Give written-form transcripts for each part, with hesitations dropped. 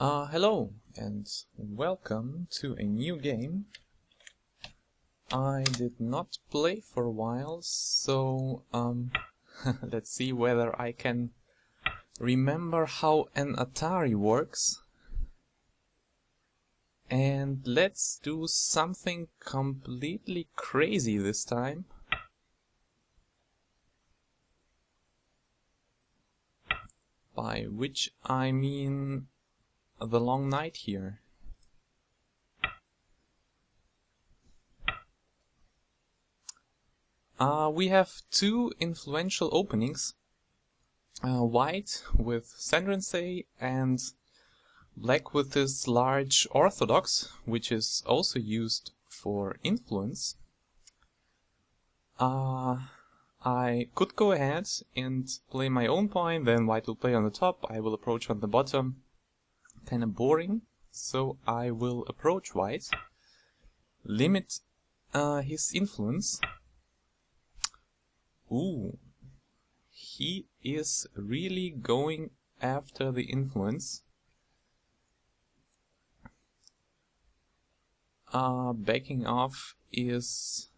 Hello and welcome to a new game. I did not play for a while, so let's see whether I can remember how an Atari works. And let's do something completely crazy this time. By which I mean the long night here. We have two influential openings. White with Sandrensei and black with this large orthodox, which is also used for influence. I could go ahead and play my own pawn, then white will play on the top, I will approach on the bottom. Kinda boring, so I will approach white, limit his influence. Ooh, he is really going after the influence. Backing off is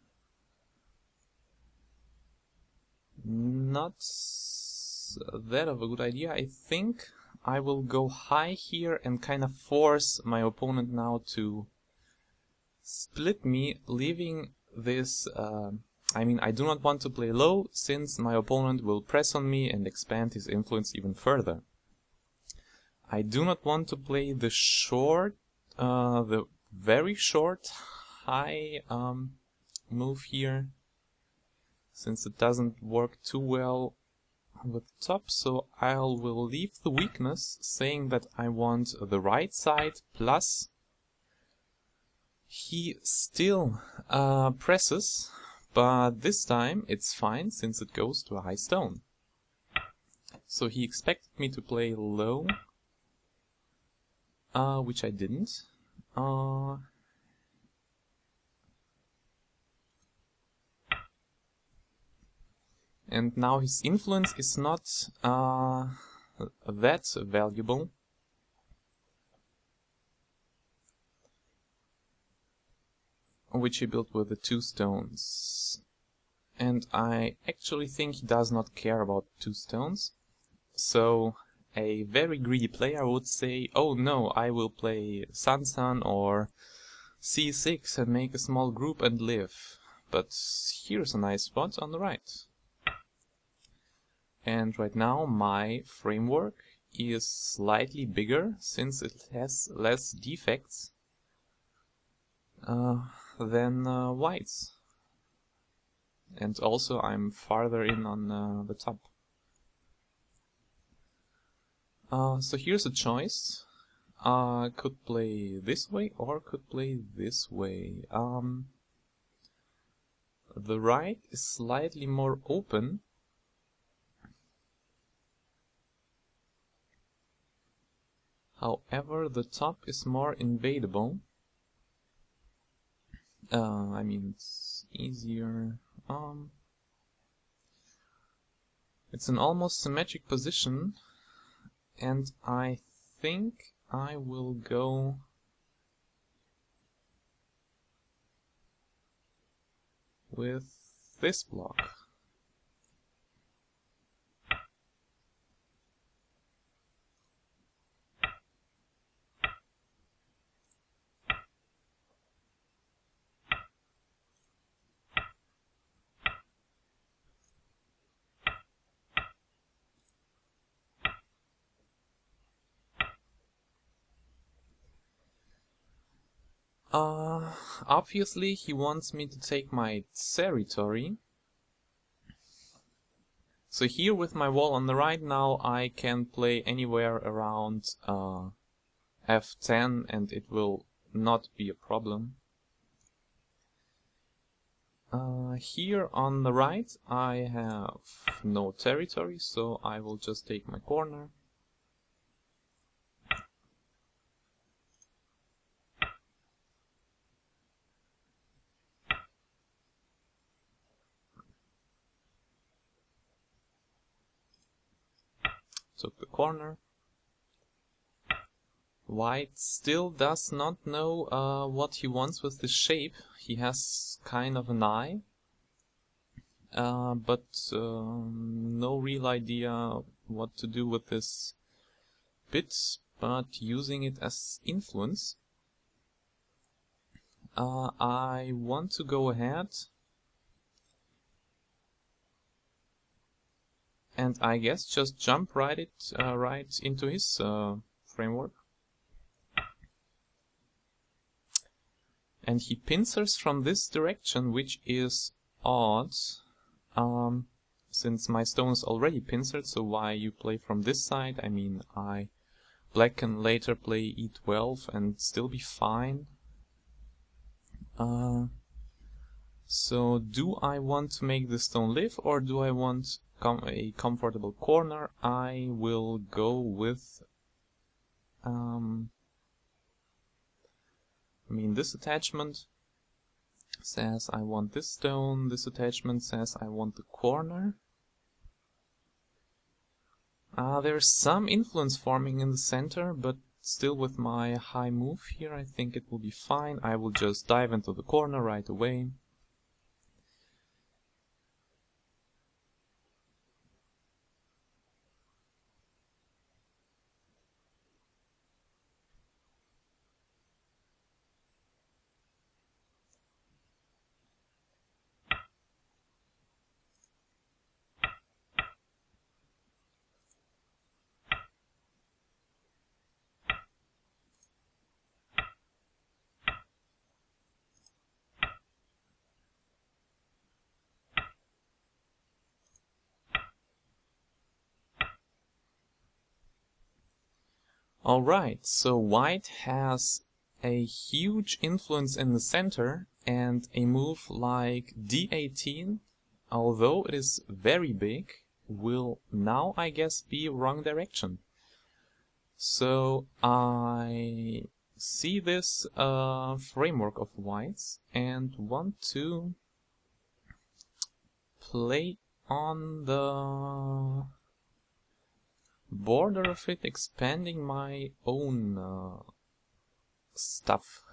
not that of a good idea. I think I will go high here and kind of force my opponent now to split me, leaving this... I do not want to play low, since my opponent will press on me and expand his influence even further. I do not want to play the short, the very short high move here, since it doesn't work too well with top, so I will leave the weakness, saying that I want the right side plus. He still presses, but this time it's fine since it goes to a high stone. So he expected me to play low, which I didn't. And now his influence is not that valuable. Which he built with the two stones. And I actually think he does not care about two stones. So a very greedy player would say, oh no, I will play Sun or C6 and make a small group and live. But here's a nice spot on the right. And right now my framework is slightly bigger since it has less defects than white's. And also I'm farther in on the top. So here's a choice. Could play this way or could play this way. The right is slightly more open. However, the top is more invadable. It's easier. It's an almost symmetric position, and I think I will go with this block. Obviously he wants me to take my territory. So here with my wall on the right now I can play anywhere around f10 and it will not be a problem. Here on the right I have no territory, so I will just take my corner. Took the corner. White still does not know what he wants with this shape. He has kind of an eye, but no real idea what to do with this bit, but using it as influence. I want to go ahead and I guess just jump right into his framework. And he pincers from this direction, which is odd, since my stone is already pincered, so why you play from this side? I mean, black can later play e12 and still be fine. So do I want to make the stone live, or do I want a comfortable corner? I will go with this attachment says I want this stone, this attachment says I want the corner. There's some influence forming in the center, but still with my high move here I think it will be fine. I will just dive into the corner right away. Alright, so white has a huge influence in the center, and a move like d18, although it is very big, will now, I guess, be wrong direction. So I see this framework of whites and want to play on the border of it, expanding my own stuff.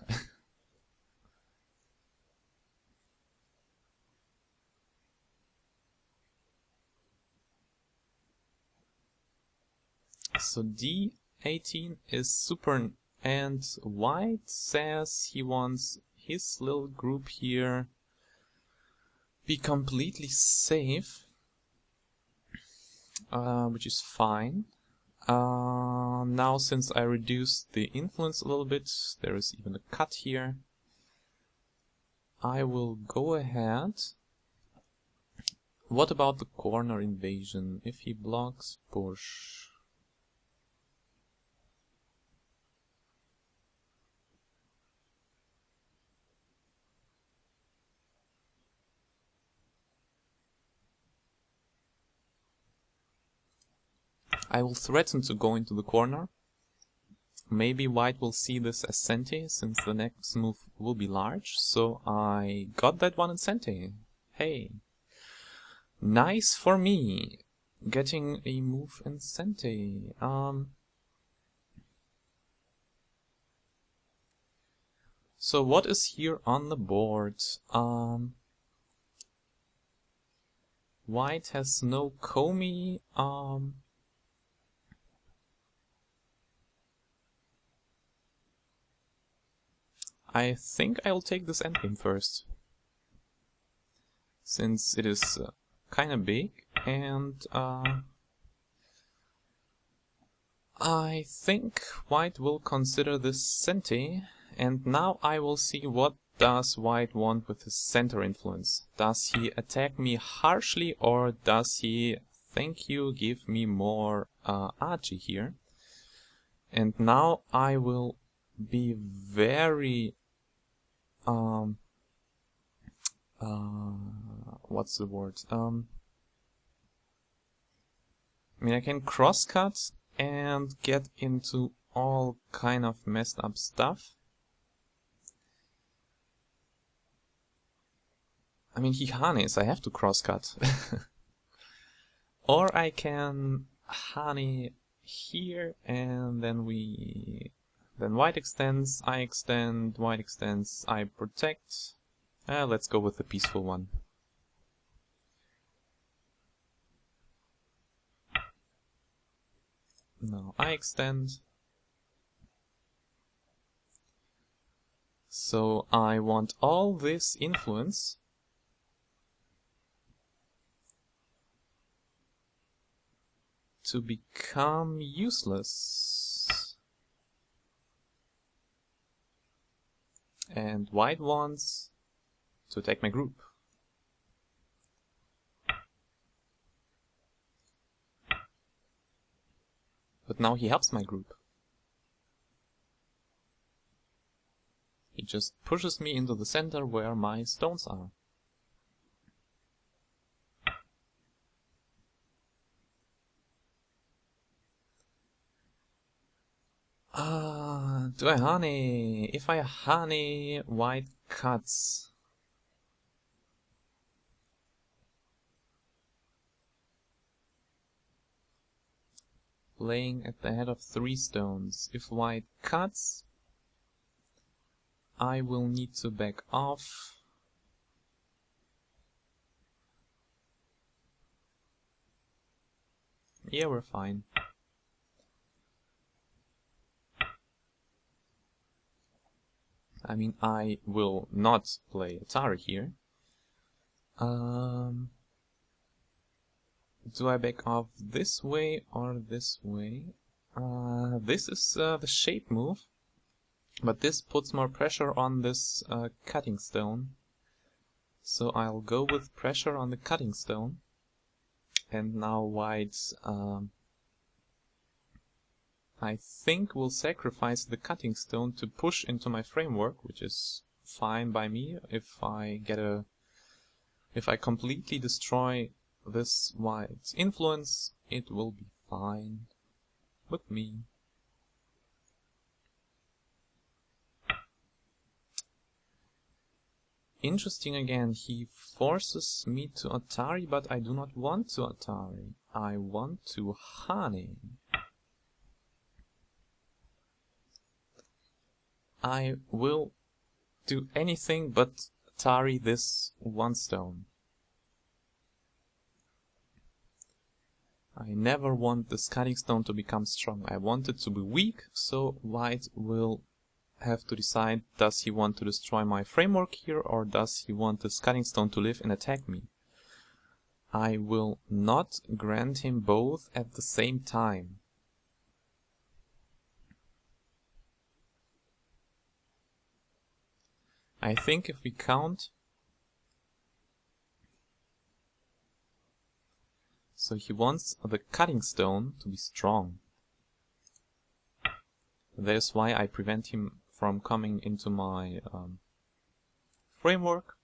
So d18 is super, and white says he wants his little group here be completely safe, which is fine. Now, since I reduced the influence a little bit, there is even a cut here. I will go ahead. What about the corner invasion? If he blocks, push. I will threaten to go into the corner. Maybe white will see this as Sente, since the next move will be large. So I got that one in Sente. Hey. Nice for me. Getting a move in Sente. So what is here on the board? White has no Komi. I think I'll take this endgame first, since it is kind of big, and I think white will consider this Sente, and now I will see what does white want with his center influence. Does he attack me harshly, or does he, thank you, give me more Agi here? And now I will be very what's the word? I mean, I can crosscut and get into all kind of messed up stuff. I mean, he Hanes, I have to crosscut. Or I can Hane here, and then we Then white extends, I extend, white extends, I protect. Let's go with the peaceful one. Now I extend. So I want all this influence to become useless. And white wants to attack my group. But now he helps my group. He just pushes me into the center where my stones are. Do I honey? If I honey, white cuts. Playing at the head of 3 stones. If white cuts, I will need to back off. Yeah, we're fine. I mean, I will not play Atari here. Do I back off this way or this way? This is the shape move, but this puts more pressure on this cutting stone. So I'll go with pressure on the cutting stone. And now white, I think, will sacrifice the cutting stone to push into my framework, which is fine by me. If I completely destroy this white's influence, it will be fine with me. Interesting again, he forces me to Atari, but I do not want to Atari. I want to honey. I will do anything but Atari this 1 stone. I never want this cutting stone to become strong. I want it to be weak, so white will have to decide, does he want to destroy my framework here, or does he want this cutting stone to live and attack me? I will not grant him both at the same time. I think if we count, so he wants the cutting stone to be strong. That is why I prevent him from coming into my framework.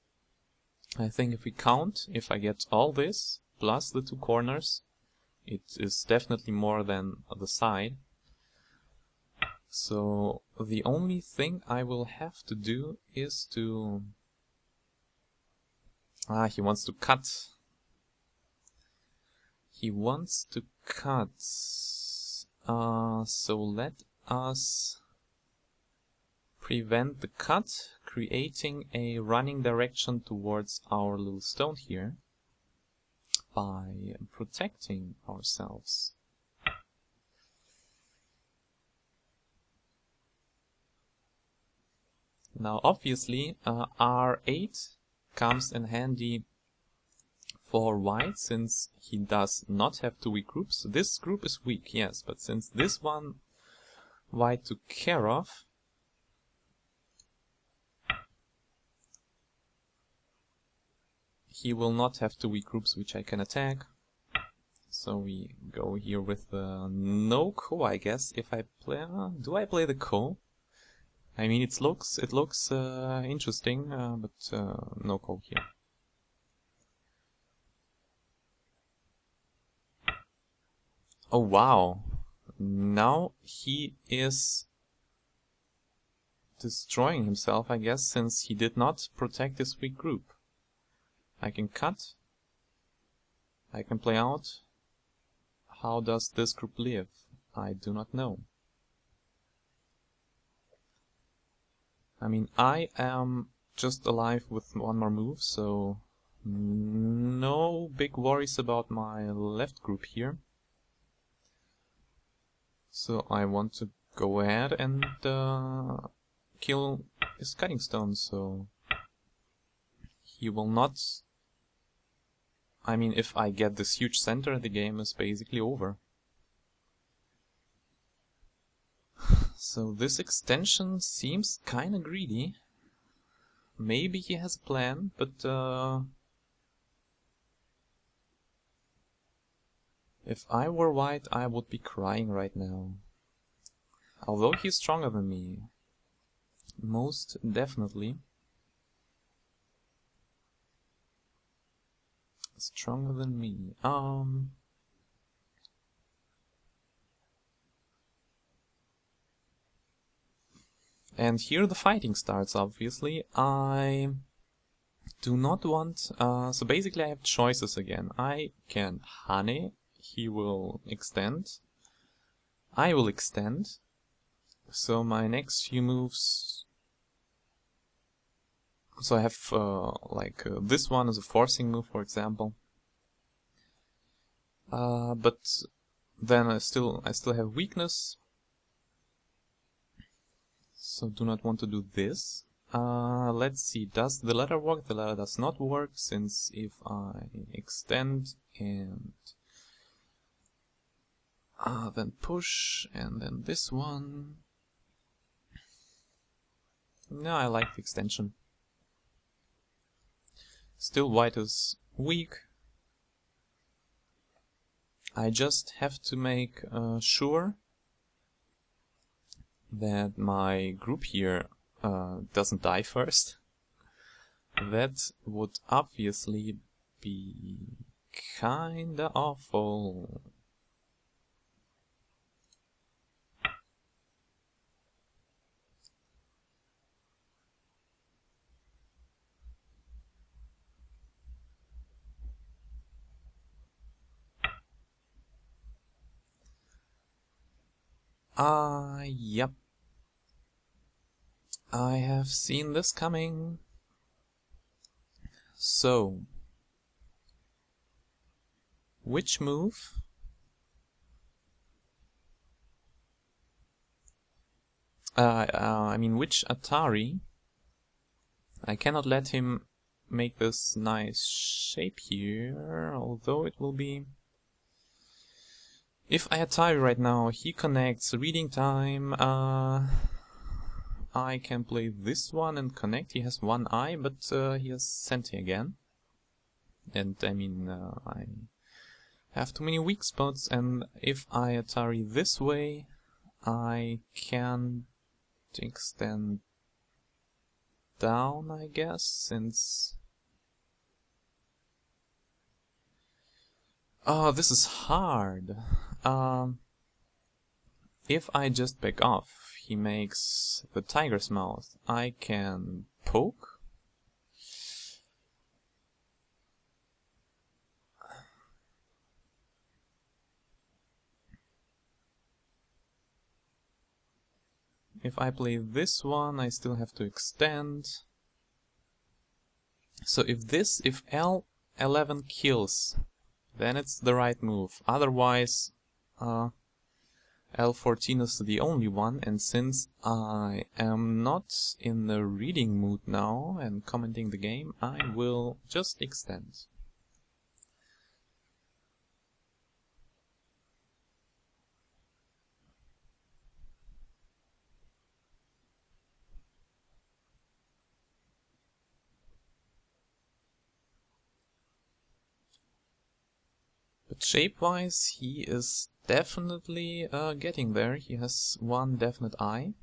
I think if we count, if I get all this, plus the 2 corners, it is definitely more than the side. So the only thing I will have to do is to... he wants to cut. He wants to cut. So let us prevent the cut, creating a running direction towards our little stone here by protecting ourselves. Now obviously R8 comes in handy for white, since he does not have 2 weak groups. This group is weak, yes, but since this one white took care of, he will not have 2 weak groups which I can attack. So we go here with the no ko, I guess. If I play, do I play the ko? I mean, it looks interesting, but no ko here. Oh wow! Now he is destroying himself, I guess, since he did not protect this weak group. I can cut. I can play out. How does this group live? I do not know. I mean, I am just alive with one more move, so no big worries about my left group here. So I want to go ahead and kill his cutting stone, so he will not... I mean, if I get this huge center, the game is basically over. So this extension seems kinda greedy. Maybe he has a plan, but if I were white, I would be crying right now. Although he's stronger than me. Most definitely. Stronger than me. And here the fighting starts, obviously. I do not want... so basically I have choices again. I can honey, he will extend. I will extend. So my next few moves... So I have this one is a forcing move, for example. But then I still have weakness. So do not want to do this. Let's see, does the ladder work? The ladder does not work, since if I extend and then push, and then this one... No, I like the extension. Still white is weak. I just have to make sure that my group here doesn't die first. That would obviously be kinda awful. Yep. I have seen this coming. So, which move? I mean, which Atari? I cannot let him make this nice shape here, although it will be... If I Atari right now, he connects reading time, I can play this one and connect. He has one eye, but he has Senti again. And I mean, I have too many weak spots, and if I Atari this way, I can extend down, I guess, since... Oh, this is hard. If I just back off, he makes the tiger's mouth. I can poke. If I play this one, I still have to extend. So if L11 kills, then it's the right move. Otherwise, L14 is the only one, and since I am not in the reading mood now and commenting the game, I will just extend. But shape-wise, he is definitely getting there. He has one definite eye.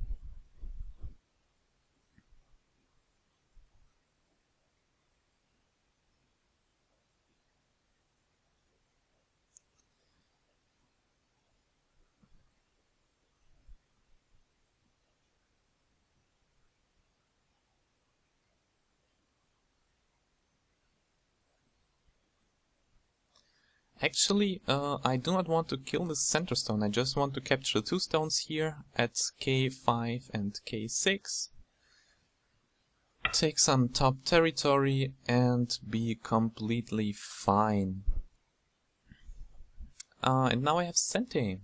Actually, I do not want to kill this center stone, I just want to capture the two stones here at K5 and K6. take some top territory and be completely fine. And now I have Sente.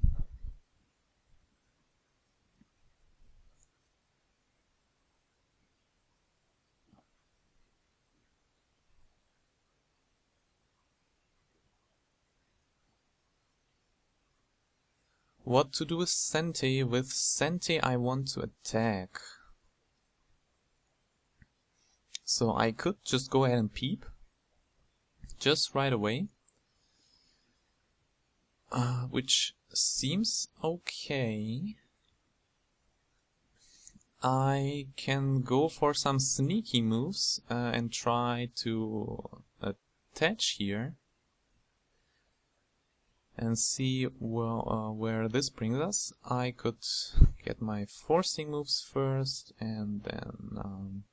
What to do with Sente? With Sente I want to attack. So I could just go ahead and peep. Just right away. Which seems okay. I can go for some sneaky moves and try to attach here. And see where this brings us. I could get my forcing moves first, and then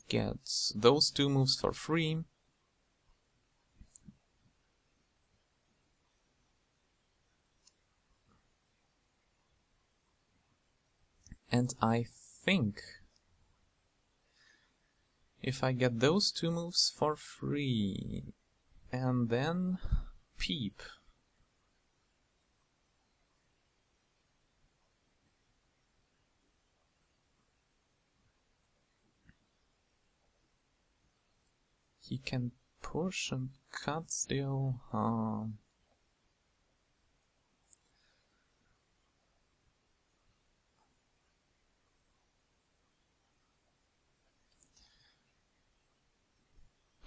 get those two moves for free. And I think if I get those two moves for free and then peep, he can push and cut still.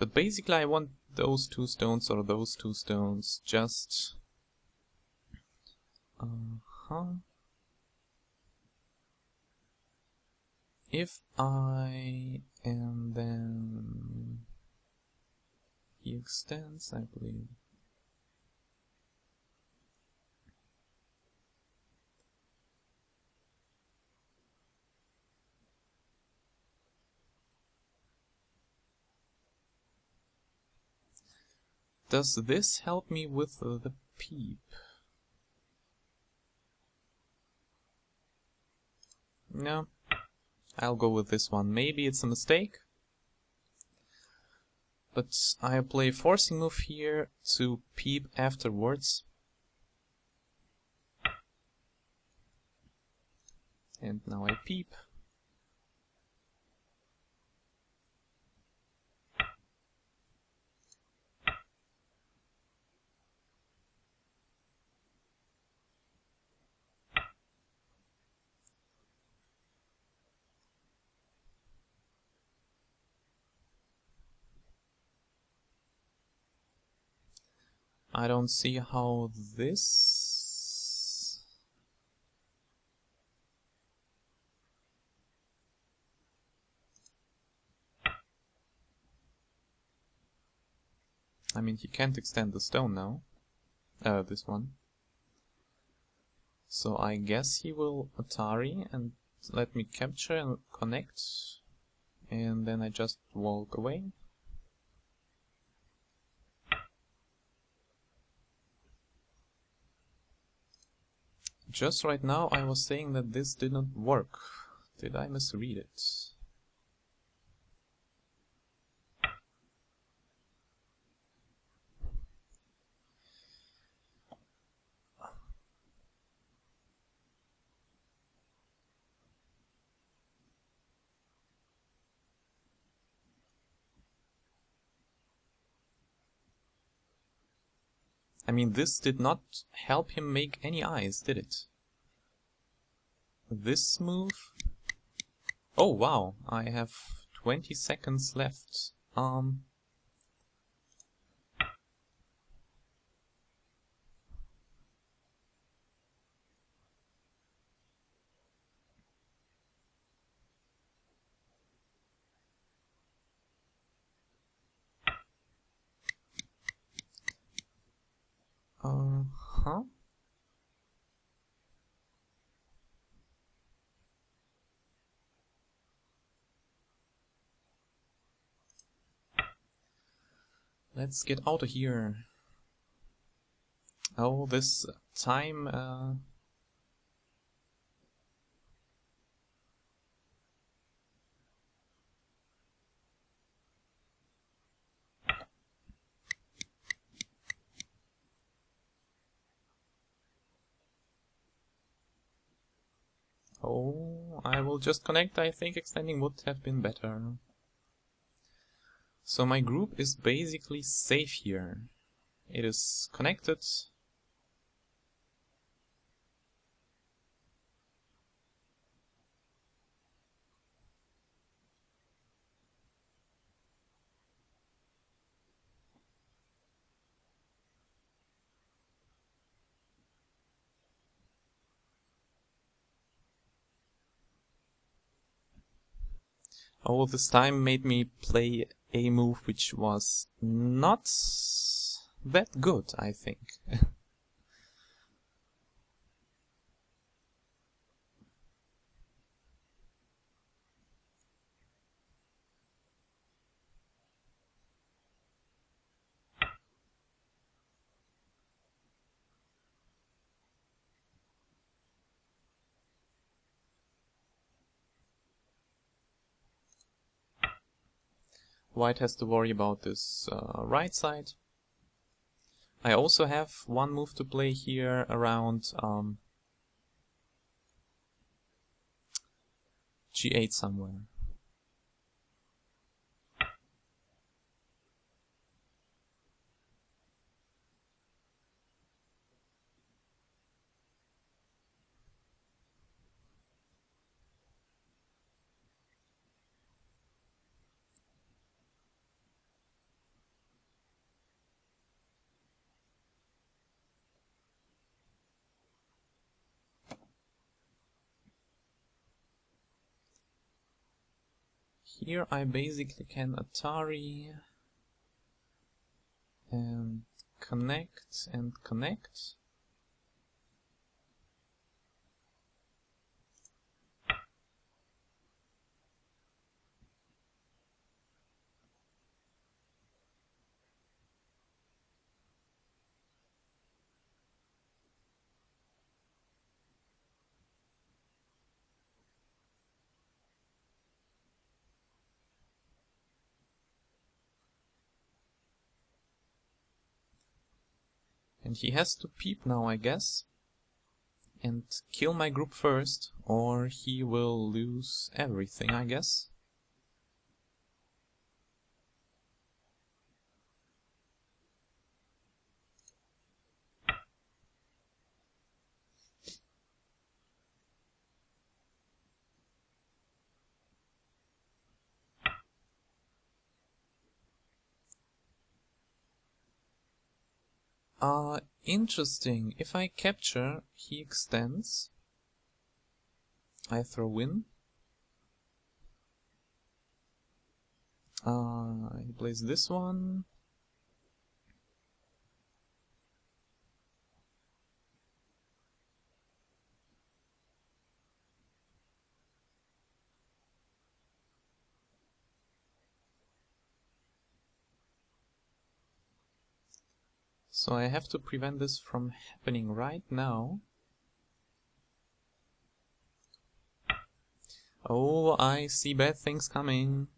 But basically I want those two stones or those two stones just... If I... and then... he extends, I believe. Does this help me with the peep? No. I'll go with this one. Maybe it's a mistake. But I play forcing move here to peep afterwards. And now I peep. I don't see how this... I mean, he can't extend the stone now. This one. So I guess he will Atari and let me capture and connect. And then I just walk away. Just right now I was saying that this didn't work. Did I misread it? I mean, this did not help him make any eyes, did it? This move... Oh wow, I have 20 seconds left. Let's get out of here. Oh, this time... Oh, I will just connect. I think extending would have been better. So my group is basically safe here. It is connected. Oh, this time made me play a move which was not that good, I think. White has to worry about this right side. I also have one move to play here around G8 somewhere. Here I basically can Atari and connect and connect. And he has to peep now, I guess, and kill my group first, or he will lose everything, I guess. Interesting. If I capture, he extends. I throw in. He plays this one. So I have to prevent this from happening right now. Oh, I see bad things coming.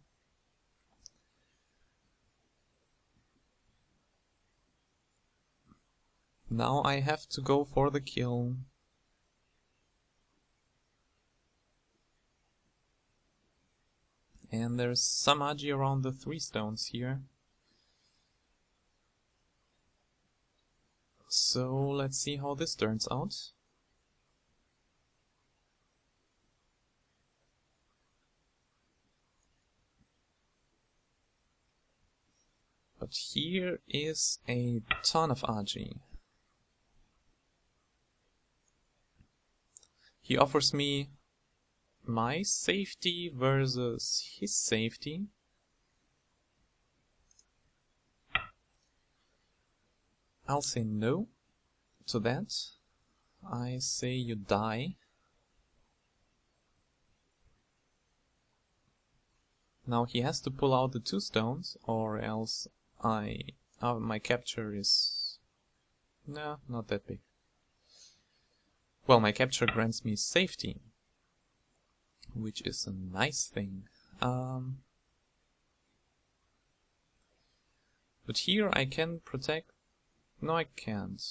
Now I have to go for the kill. And there's some agi around the 3 stones here. So let's see how this turns out. But here is a ton of agi. He offers me my safety versus his safety. I'll say no to that. I say you die. Now he has to pull out the 2 stones, or else my capture is... no, not that big. Well, my capture grants me safety, which is a nice thing. But here I can protect... no, I can't.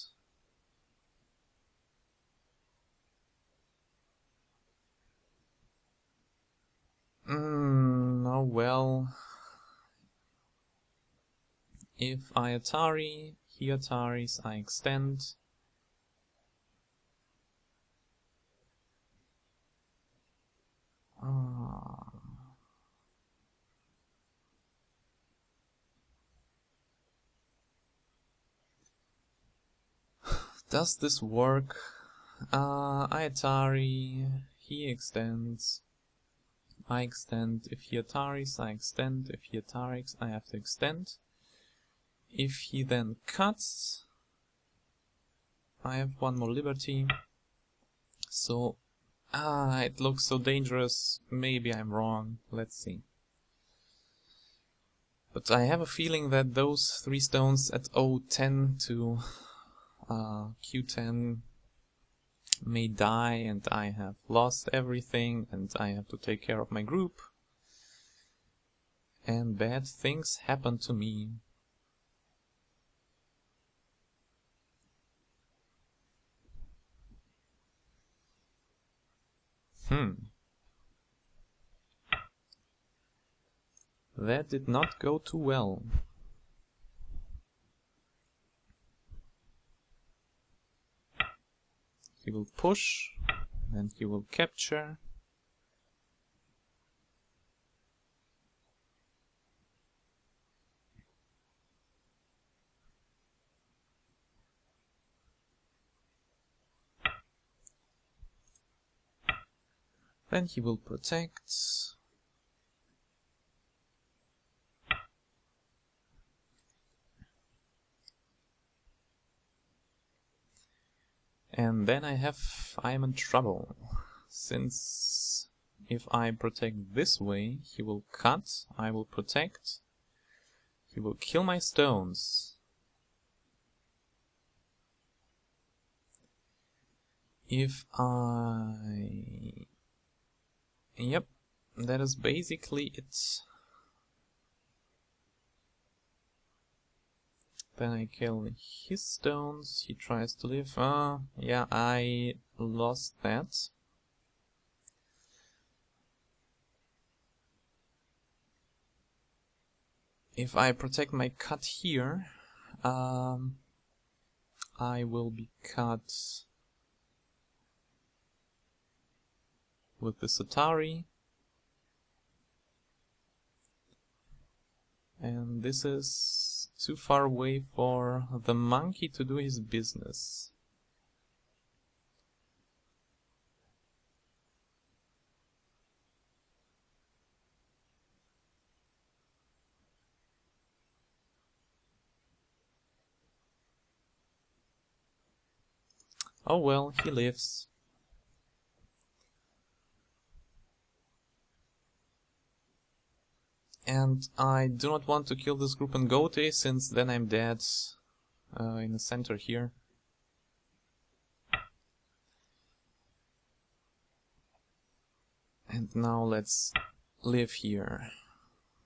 Oh well. If I Atari, he Ataris, I extend. Does this work? I Atari, he extends. I extend. If he Ataris, I extend. If he Ataris, I have to extend. If he then cuts, I have one more liberty. So, it looks so dangerous. Maybe I'm wrong. Let's see. But I have a feeling that those 3 stones at O10 to Q10 may die, and I have lost everything, and I have to take care of my group. And bad things happen to me. That did not go too well. He will push, and he will capture. Then he will protect. And then I am in trouble, since if I protect this way, he will cut, I will protect, he will kill my stones. If I... Yep, that is basically it. Then I kill his stones, he tries to live. Yeah, I lost that. If I protect my cut here, I will be cut with the Atari. And this is too far away for the monkey to do his business. Oh well, he lives. And I do not want to kill this group in Gote, since then I'm dead in the center here. And now let's live here.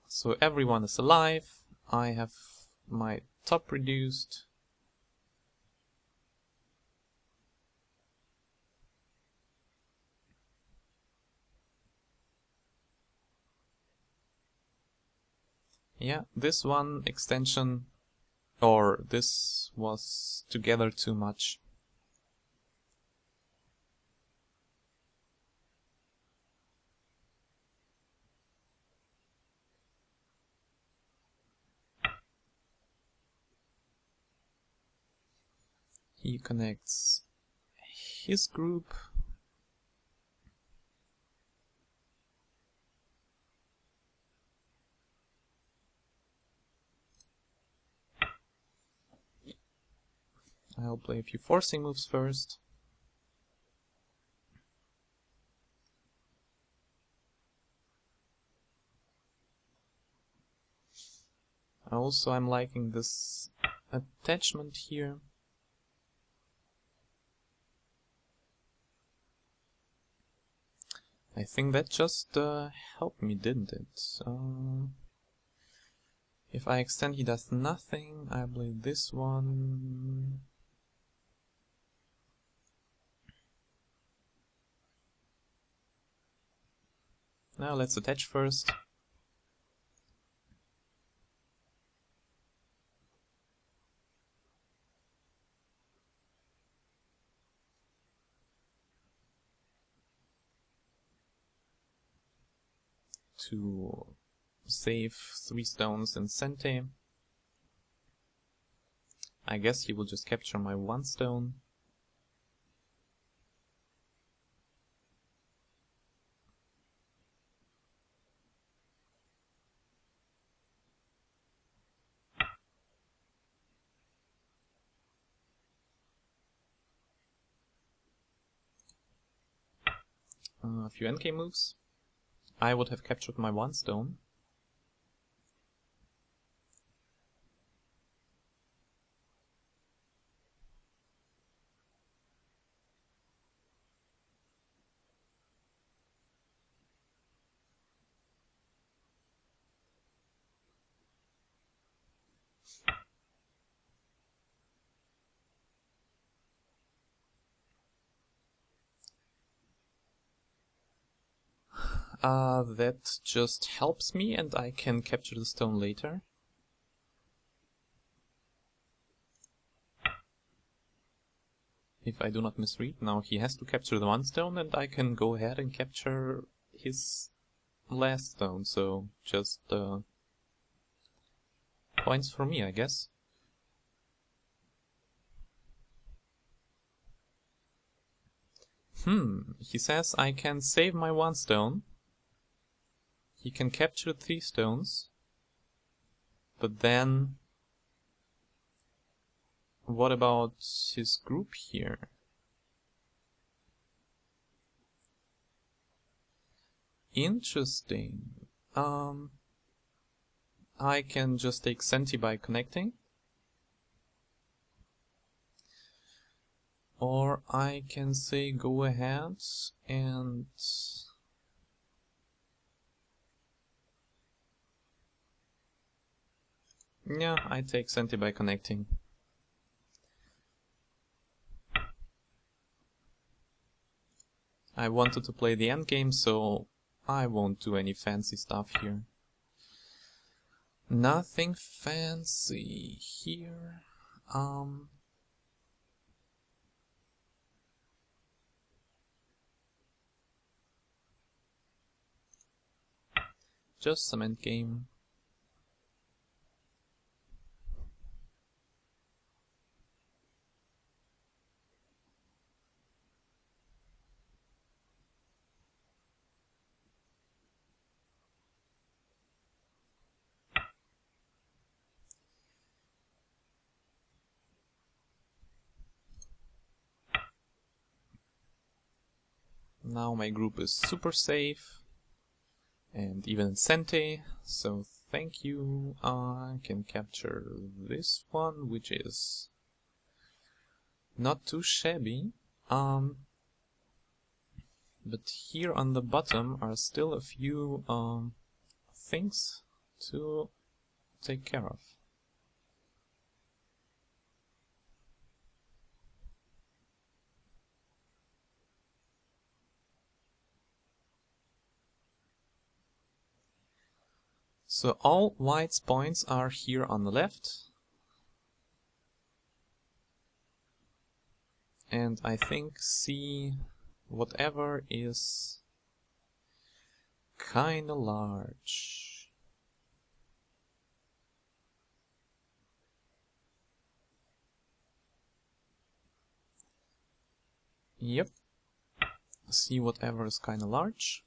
So everyone is alive. I have my top reduced. Yeah, this one extension, or this was together too much. He connects his group. I'll play a few forcing moves first. Also, I'm liking this attachment here. I think that just helped me, didn't it? If I extend, he does nothing. I play this one. Now let's attach first. To save 3 stones in Sente. I guess he will just capture my 1 stone. A few endgame moves. I would have captured my 1 stone. That just helps me and I can capture the stone later. If I do not misread, now he has to capture the 1 stone and I can go ahead and capture his last stone, so just points for me, I guess. He says I can save my 1 stone. He can capture 3 stones. But then, what about his group here? Interesting. I can just take Senti by connecting. Or I can say go ahead and yeah, I take Senti by connecting. I wanted to play the endgame, so I won't do any fancy stuff here. Nothing fancy here. Just some endgame. Now my group is super safe. And even Sente, so thank you. I can capture this one, which is not too shabby. But here on the bottom are still a few things to take care of. So all White's points are here on the left. And I think C, whatever, is kinda large. Yep. C, whatever, is kinda large.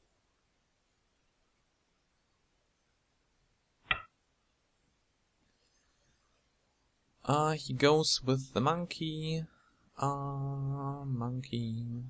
He goes with the monkey. Monkey.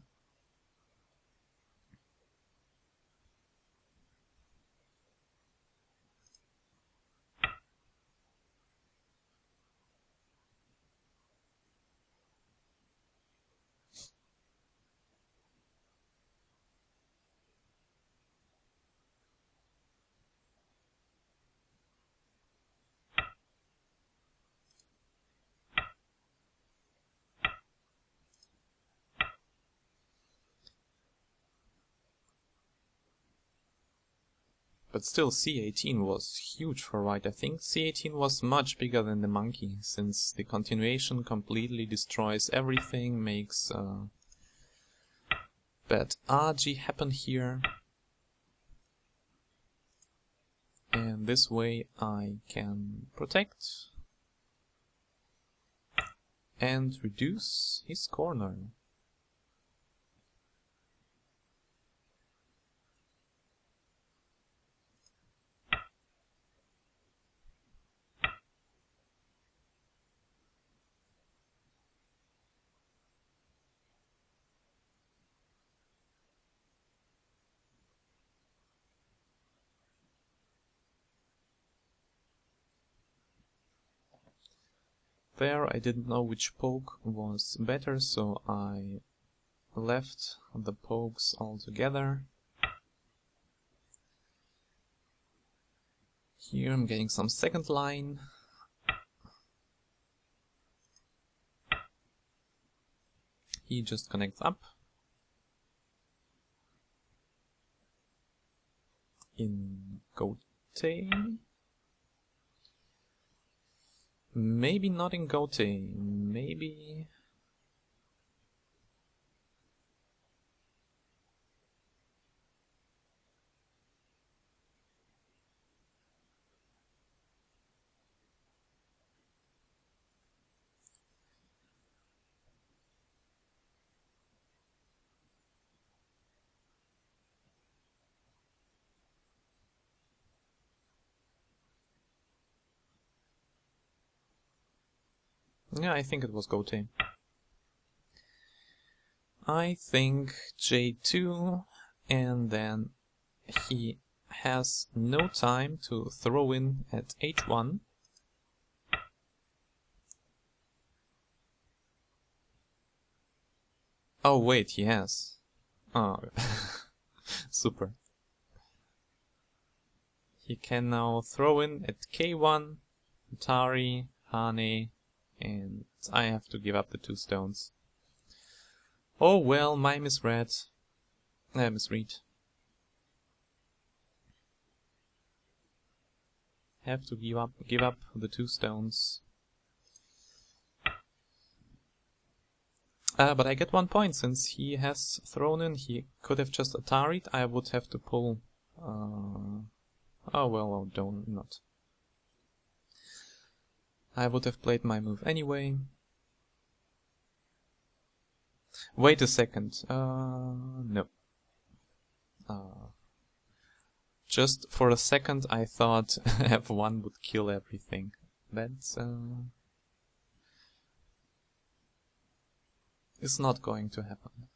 But still, c18 was huge for white. I think c18 was much bigger than the monkey, since the continuation completely destroys everything, makes bad RG happen here. And this way I can protect and reduce his corner. There I didn't know which poke was better, so I left the pokes altogether. Here I'm getting some second line. He just connects up. In Gote. Maybe not in Gote. Maybe... yeah, I think it was Gote. I think J2, and then he has no time to throw in at H1. Oh wait, he has. Oh, super. He can now throw in at K1, Atari, Hane, and I have to give up the 2 stones. Oh well, my misread. Misread. Have to give up the 2 stones. But I get 1 point since he has thrown in. He could have just Atari'd. I would have to pull. Oh well, oh, don't not. I would have played my move anyway. Wait a second. No. Just for a second I thought F1 would kill everything. That's it's not going to happen.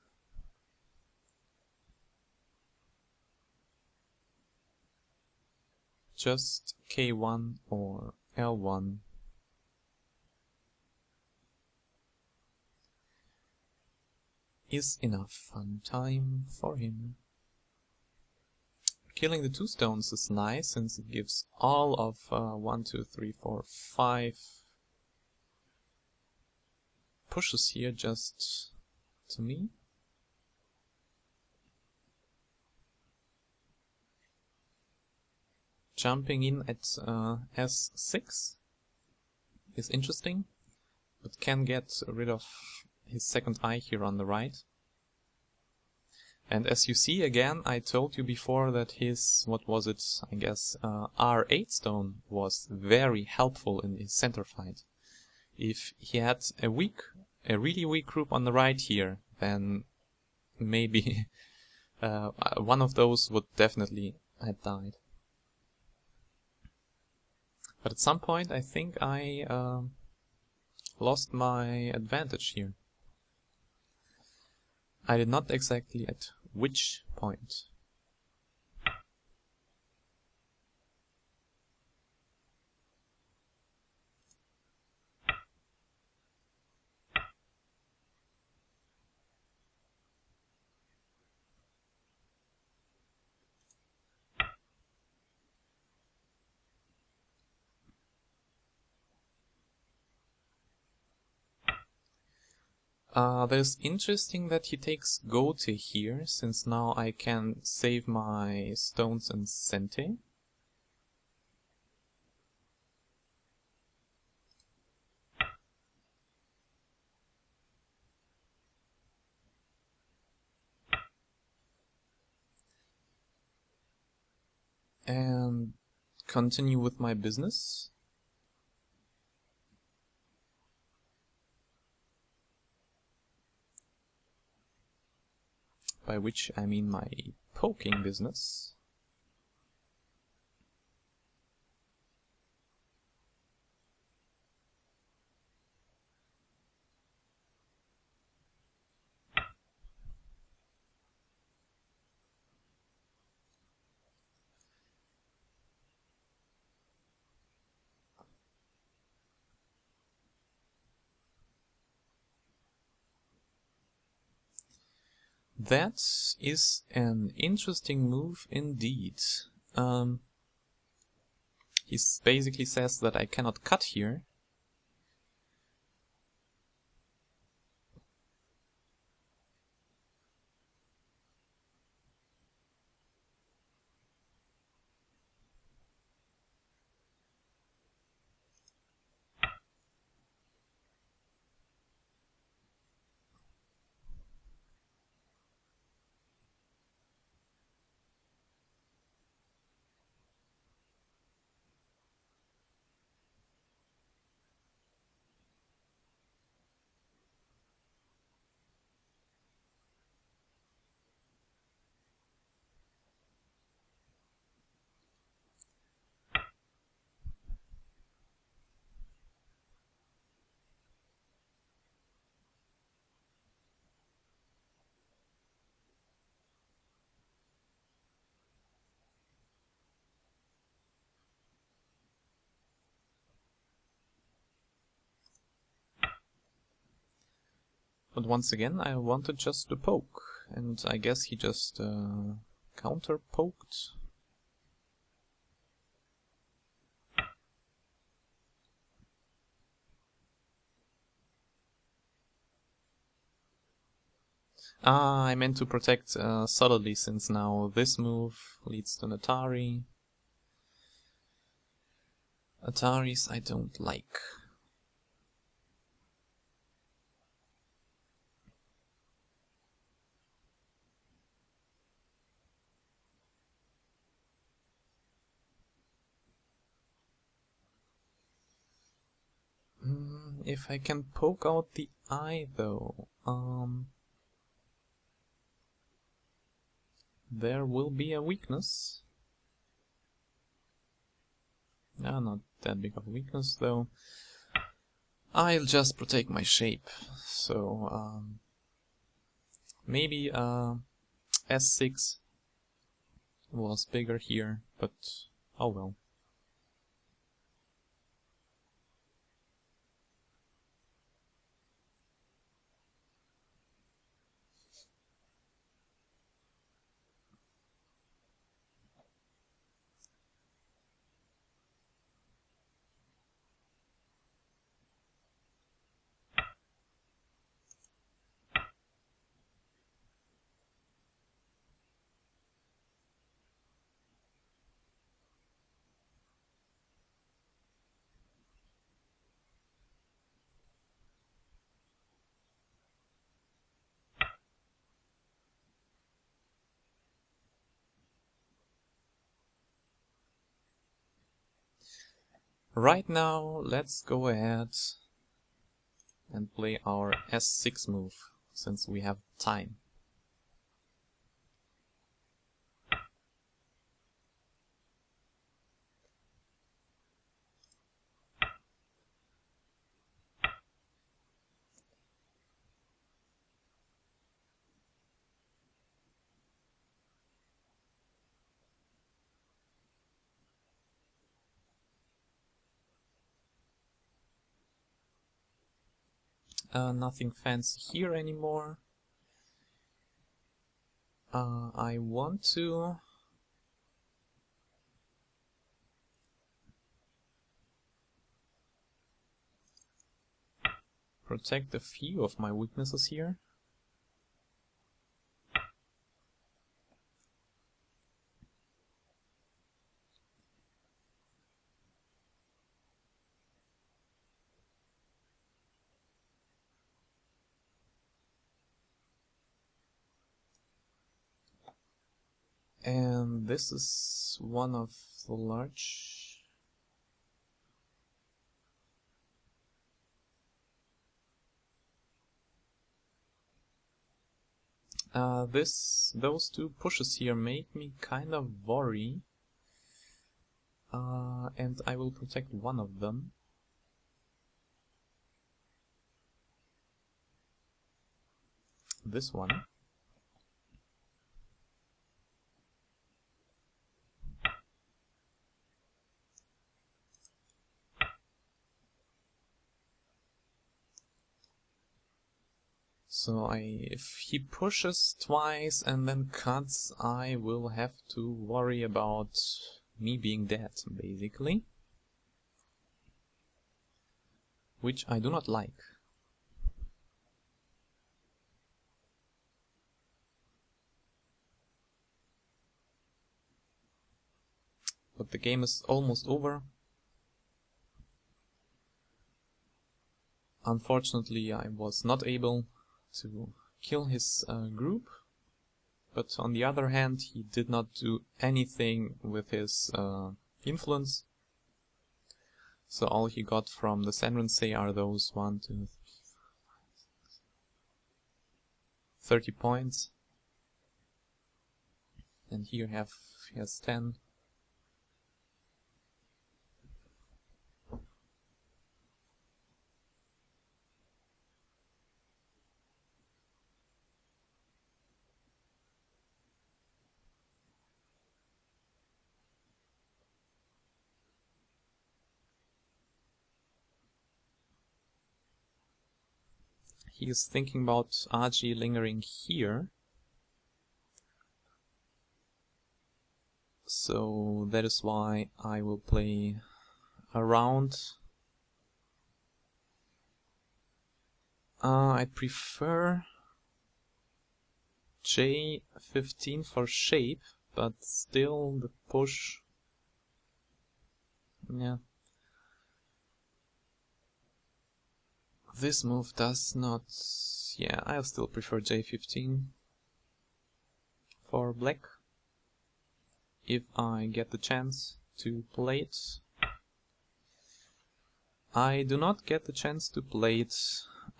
Just K1 or L1. Is enough fun time for him. Killing the 2 stones is nice since it gives all of 1, 2, 3, 4, 5 pushes here just to me. Jumping in at S6 is interesting, but can get rid of his second eye here on the right. And as you see again, I told you before that his, what was it, I guess, R8 stone was very helpful in his center fight. If he had a really weak group on the right here, then maybe one of those would definitely have died. But at some point I think I lost my advantage here. I did not exactly at which point. There's interesting that he takes Gote here, since now I can save my stones and Sente. and continue with my business. By which I mean my poking business. That is an interesting move indeed. He basically says that I cannot cut here. But once again, I wanted just to poke, and I guess he just counter-poked. Ah, I meant to protect subtly, since now this move leads to an Atari. Ataris I don't like. If I can poke out the eye though, there will be a weakness. Not that big of a weakness though. I'll just protect my shape. So maybe S6 was bigger here, but oh well. Right now, let's go ahead and play our S6 move, since we have time. Nothing fancy here anymore. I want to protect a few of my weaknesses here. And this is one of the large... those two pushes here make me kind of worry. And I will protect one of them. This one. So if he pushes twice and then cuts, I will have to worry about me being dead, basically. Which I do not like. But the game is almost over. Unfortunately, I was not able to kill his group. But on the other hand, he did not do anything with his influence. So all he got from the Senrensei are those 1, 2, 3, 4, 5, 6, 30 points. And here he has 10. He is thinking about Aji lingering here. So that is why I will play around. I prefer J15 for shape, but still the push. Yeah. This move does not... Yeah, I still prefer J15 for black. If I get the chance to play it. I do not get the chance to play it.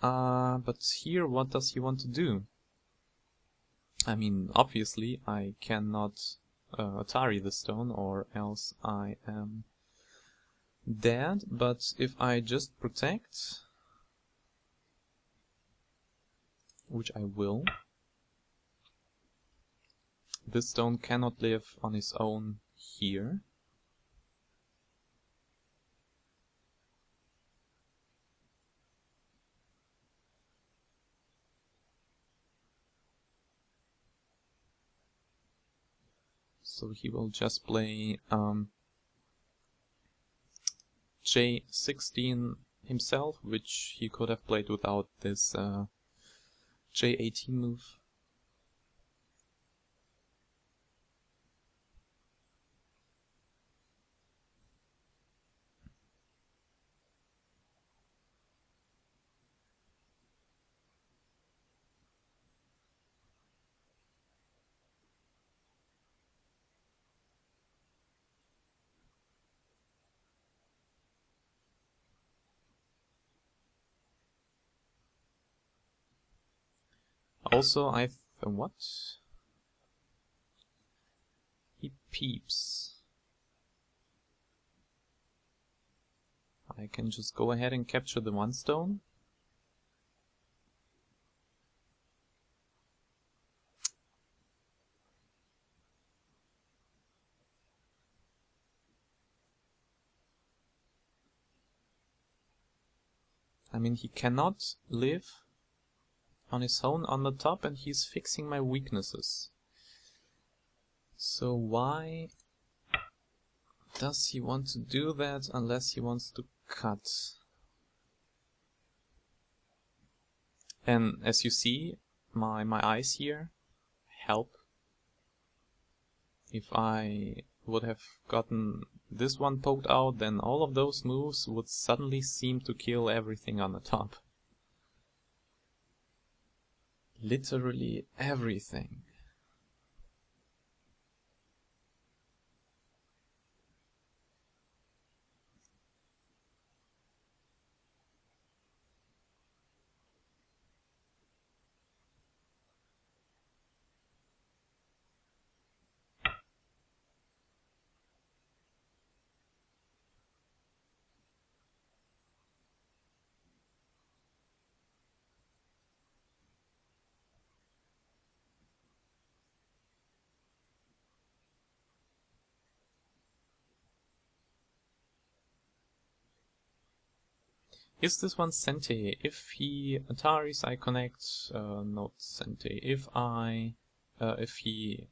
But here, what does he want to do? I mean, obviously, I cannot Atari the stone, or else I am dead. But if I just protect, which I will, this stone cannot live on his own here. So he will just play J16 himself, which he could have played without this J18 move. Also, what? He peeps. I can just go ahead and capture the one stone. I mean, he cannot live on his own on the top, and he's fixing my weaknesses. So why does he want to do that unless he wants to cut? And as you see, my eyes here help. If I would have gotten this one poked out, then all of those moves would suddenly seem to kill everything on the top. Literally everything. Is this one Sente? If he Ataris, I connect, not Sente. If he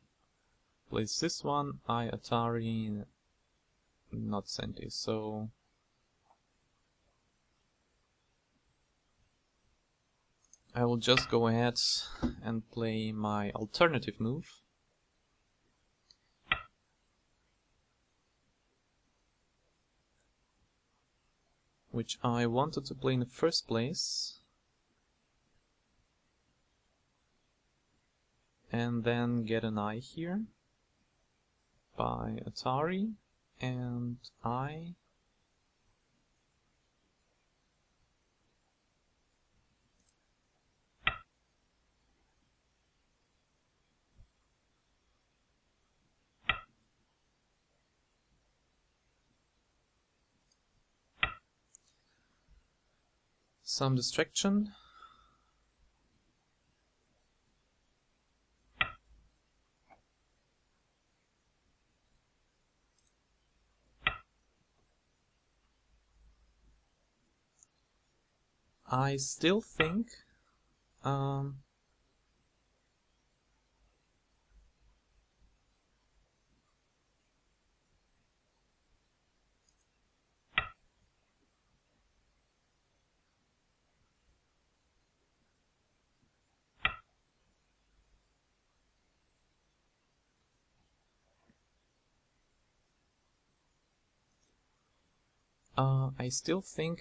plays this one, I Atari, not Sente. So I will just go ahead and play my alternative move. Which I wanted to play in the first place. And then get an eye here by Atari, and I some distraction. I still think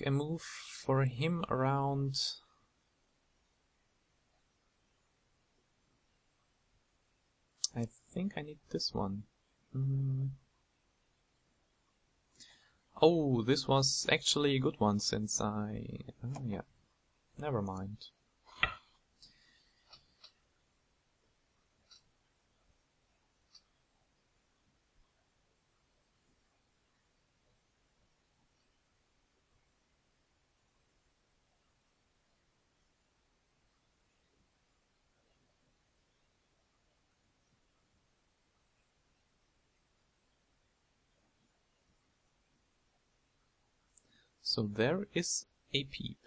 a move for him around I think I need this one. Oh, this was actually a good one since yeah, never mind. So there is a peep,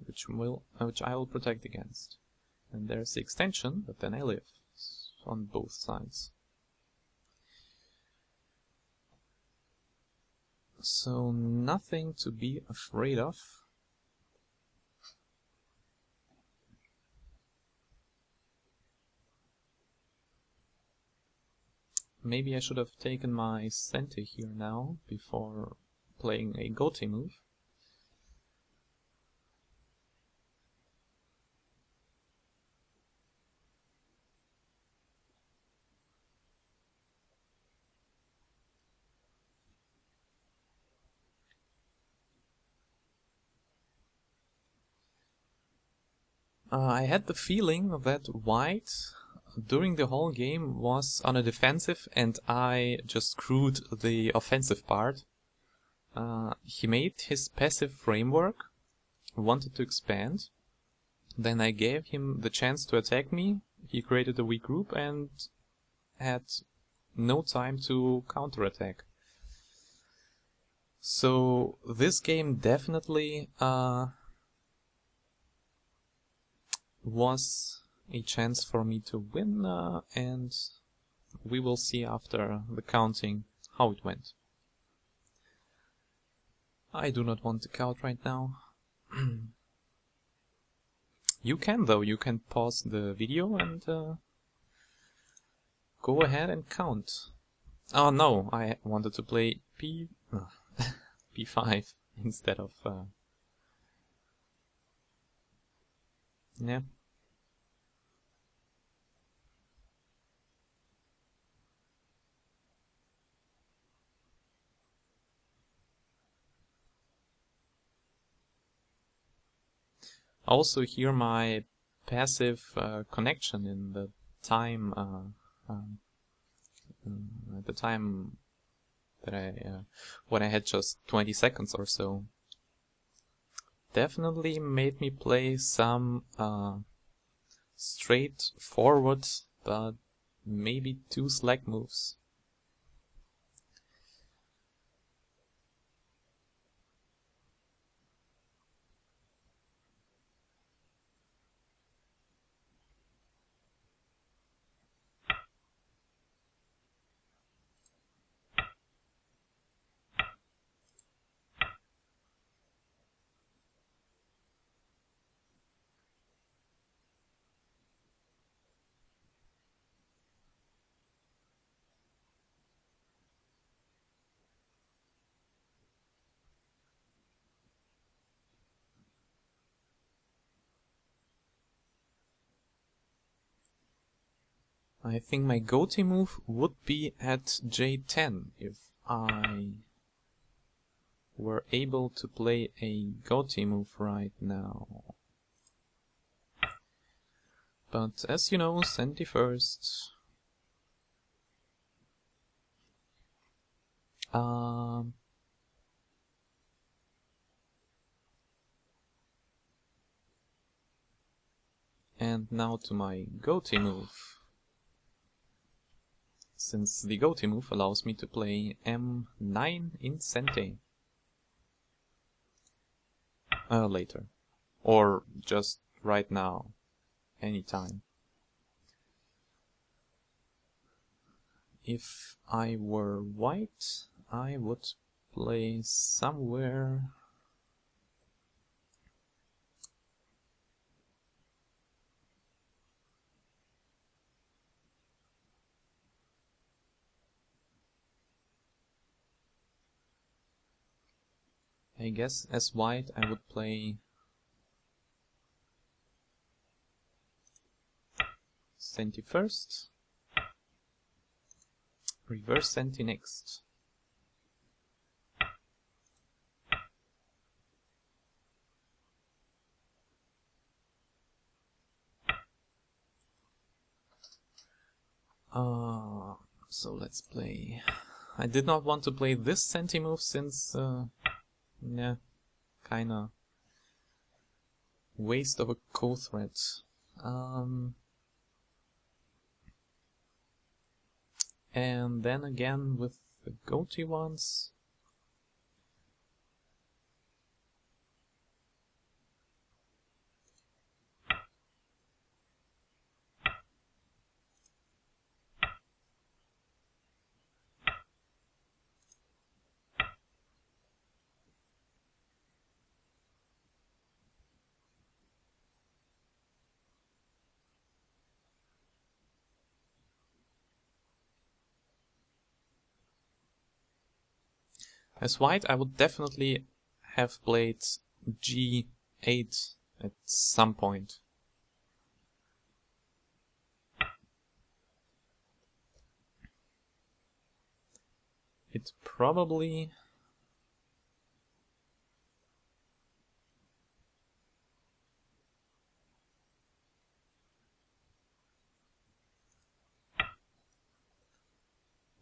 which I will protect against. And there's the extension, but then I live on both sides. So nothing to be afraid of. Maybe I should have taken my center here now before playing a goatee move. I had the feeling that white during the whole game was on a defensive and I just screwed the offensive part. He made his passive framework, wanted to expand, then I gave him the chance to attack me, he created a weak group and had no time to counterattack. So this game definitely was a chance for me to win, and we will see after the counting how it went. I do not want to count right now. You can though, you can pause the video and go ahead and count. Oh no, I wanted to play P5 instead of yeah. Also here my passive connection in the time at the time that when I had just 20 seconds or so, definitely made me play some straightforward but maybe too slack moves. I think my go-to move would be at J10 if I were able to play a go-to move right now. But as you know, Senti first. And now to my go-to move. Since the go-to move allows me to play M9 in Senti. Later. Or just right now. Anytime. If I were white, I would play somewhere. I guess as white I would play Senti first, reverse Senti next. So let's play. I did not want to play this Senti move since, yeah, kinda waste of a co-threat. And then again with the goatee ones. As white, I would definitely have played G8 at some point. It probably...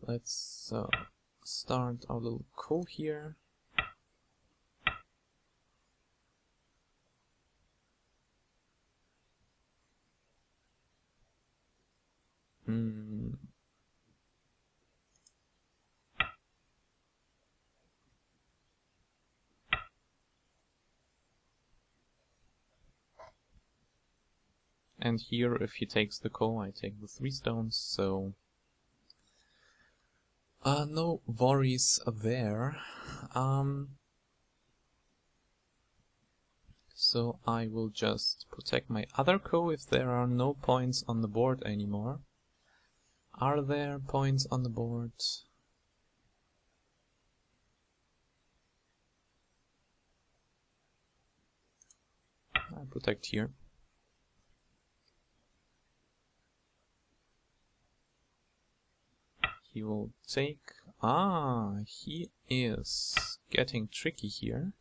Let's start our little ko here. And here, if he takes the ko, I take the 3 stones, so... no worries there. So I will just protect my other ko if there are no points on the board anymore. Are there points on the board? I protect here. He will take... he is getting tricky here.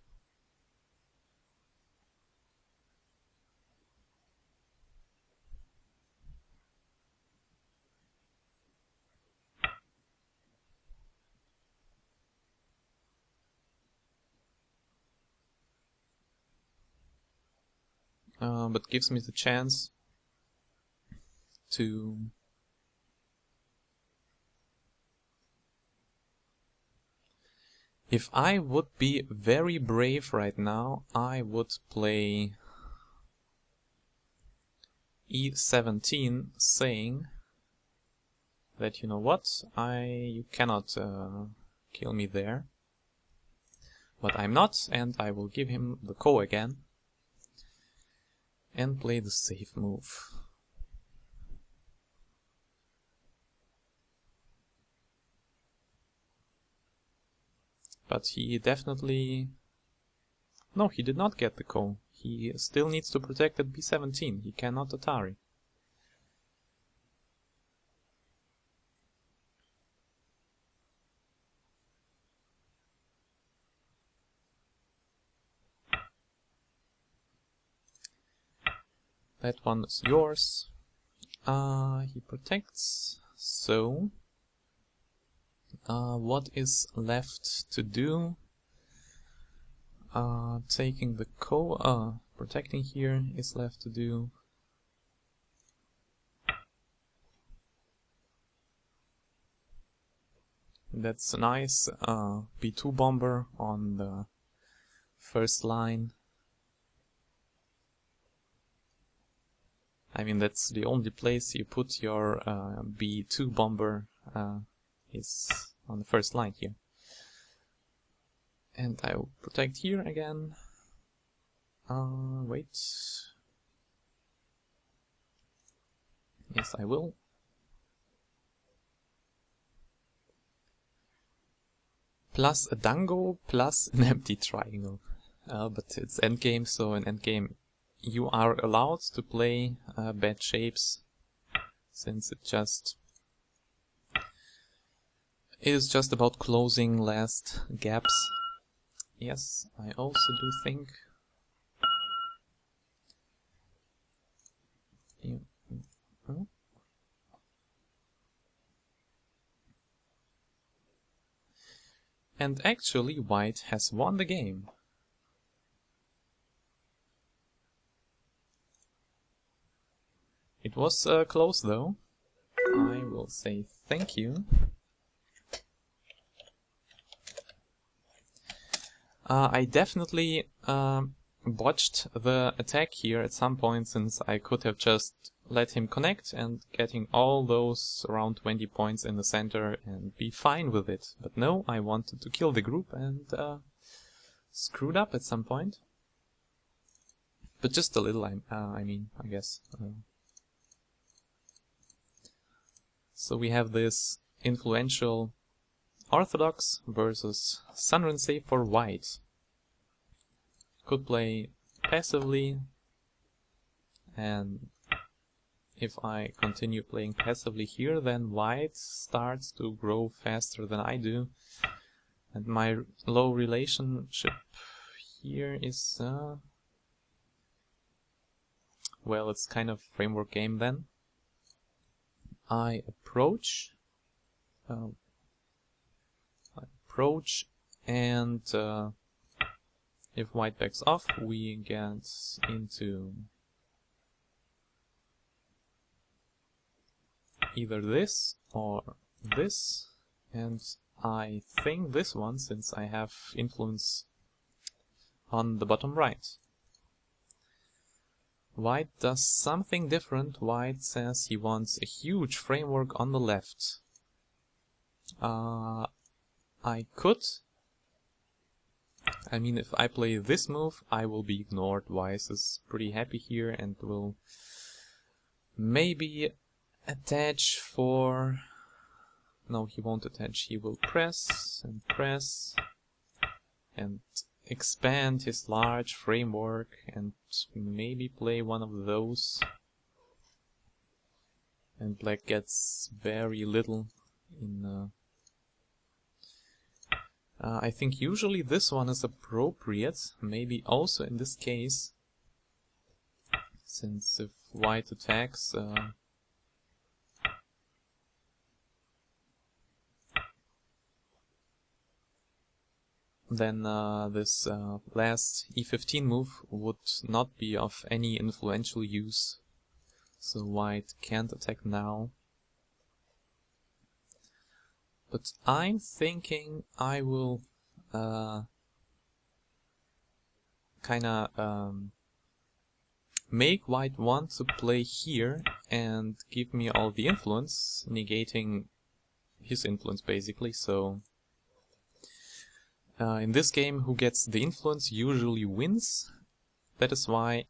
But gives me the chance to... If I would be very brave right now, I would play E17, saying that, you know what, you cannot kill me there. But I'm not, and I will give him the ko again and play the safe move. But he definitely... No, he did not get the ko. He still needs to protect at B17. He cannot Atari. That one is yours. He protects, so what is left to do? Taking the protecting here is left to do. That's a nice B2 bomber on the first line. I mean, that's the only place you put your B2 bomber is on the first line here. And I will protect here again. Wait. Yes, I will. Plus a dango, plus an empty triangle. But it's endgame, so in endgame you are allowed to play bad shapes, since it is just about closing last gaps. Yes, I also do think. And actually, white has won the game. It was close though. I will say thank you. I definitely botched the attack here at some point, since I could have just let him connect and getting all those around 20 points in the center and be fine with it. But no, I wanted to kill the group and screwed up at some point. But just a little, I mean, I guess. So we have this influential Orthodox versus Sunrun save for white. Could play passively, and if I continue playing passively here, then white starts to grow faster than I do. And my low relationship here is, well, it's kind of framework game then. I approach, and if white backs off, we get into either this or this, and I think this one, since I have influence on the bottom right. White does something different. White says he wants a huge framework on the left. I could. I mean, if I play this move, I will be ignored. Weiss is pretty happy here and will maybe attach for... No, he won't attach. He will press and expand his large framework and maybe play one of those. And black gets very little in... I think usually this one is appropriate, maybe also in this case, since if white attacks, then this last e15 move would not be of any influential use, so white can't attack now. But I'm thinking I will make white want to play here and give me all the influence, negating his influence basically. So in this game, who gets the influence usually wins. That is why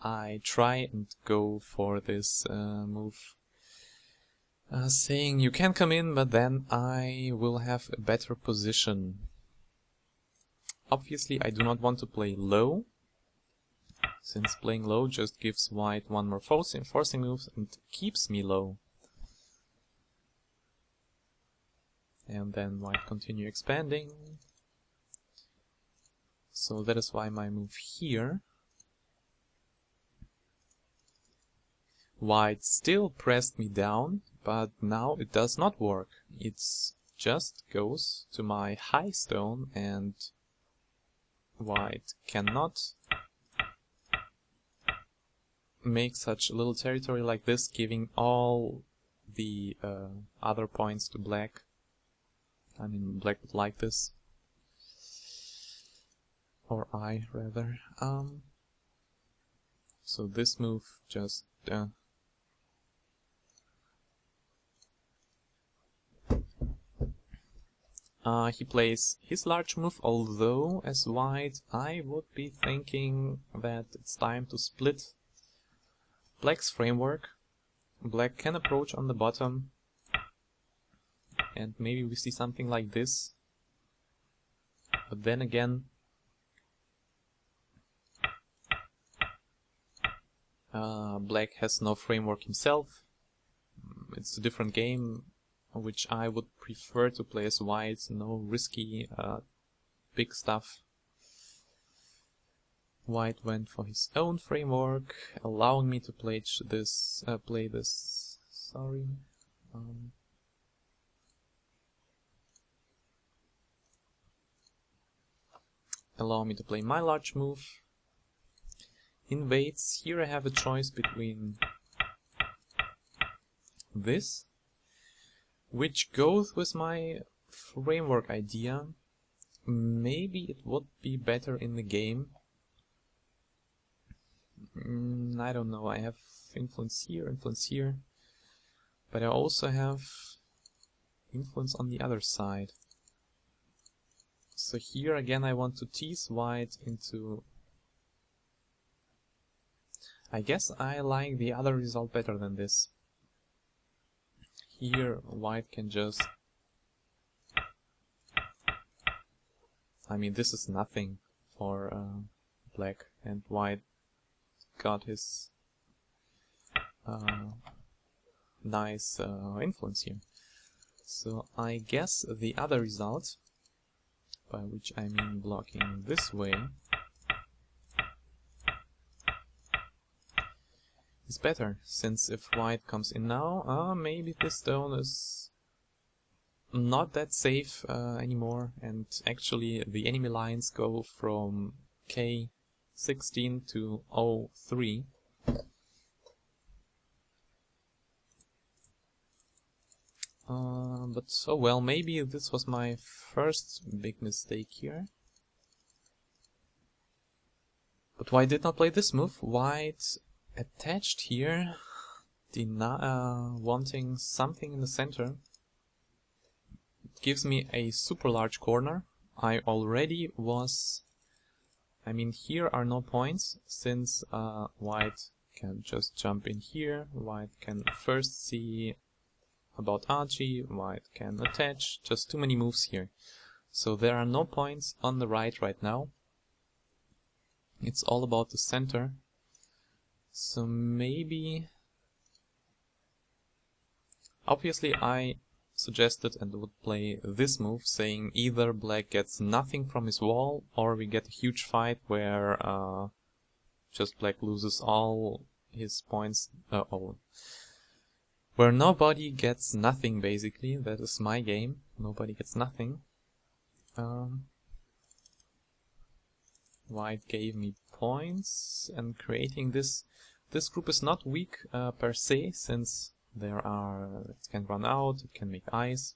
I try and go for this move. Saying you can come in, but then I will have a better position. Obviously, I do not want to play low, since playing low just gives white one more forcing moves and keeps me low. And then white continue expanding. So that is why my move here White still pressed me down, but now it does not work. It just goes to my high stone, and white cannot make such a little territory like this, giving all the other points to black. I mean, black would like this. Or I, rather. So this move just... he plays his large move, although as white I would be thinking that it's time to split black's framework. Black can approach on the bottom, and maybe we see something like this. But then again, black has no framework himself. It's a different game, which I would prefer to play as white. No risky big stuff. White went for his own framework, allowing me to play this. Sorry. Allow me to play my large move. Invades. Here I have a choice between this, which goes with my framework idea. Maybe it would be better in the game. I don't know. I have influence here, but I also have influence on the other side. So here again I want to tease white into... I guess I like the other result better than this. Here white can just... I mean, this is nothing for black, and white got his nice influence here. So I guess the other result, by which I mean blocking this way, is better, since if white comes in now, maybe this stone is not that safe anymore, and actually the enemy lines go from K16 to 03. But oh well, maybe this was my first big mistake here. But white did not play this move. White attached here, wanting something in the center. It gives me a super large corner. I already was... I mean, here are no points, since white can just jump in here. White can first see about RG, white can attach, just too many moves here. So there are no points on the right now. It's all about the center. So maybe... Obviously I suggested and would play this move, saying either black gets nothing from his wall, or we get a huge fight where just black loses all his points, where nobody gets nothing, basically. That is my game. Nobody gets nothing. White gave me points, and creating this group is not weak per se, since there are... it can run out, it can make ice.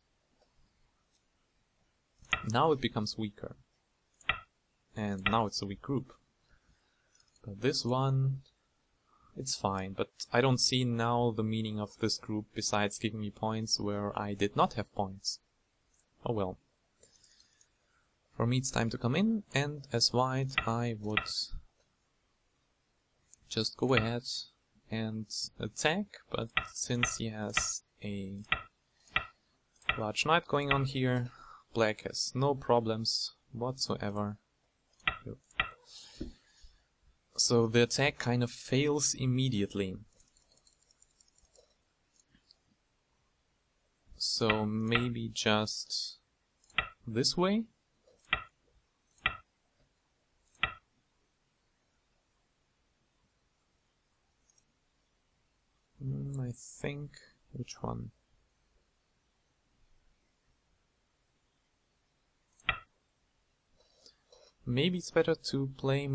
Now it becomes weaker, and now it's a weak group. But this one, it's fine, but I don't see now the meaning of this group besides giving me points where I did not have points. Oh well. For me it's time to come in, and as white I would just go ahead and attack, but since he has a large knight going on here, black has no problems whatsoever. So the attack kind of fails immediately. So maybe just this way? think. Which one? Maybe it's better to play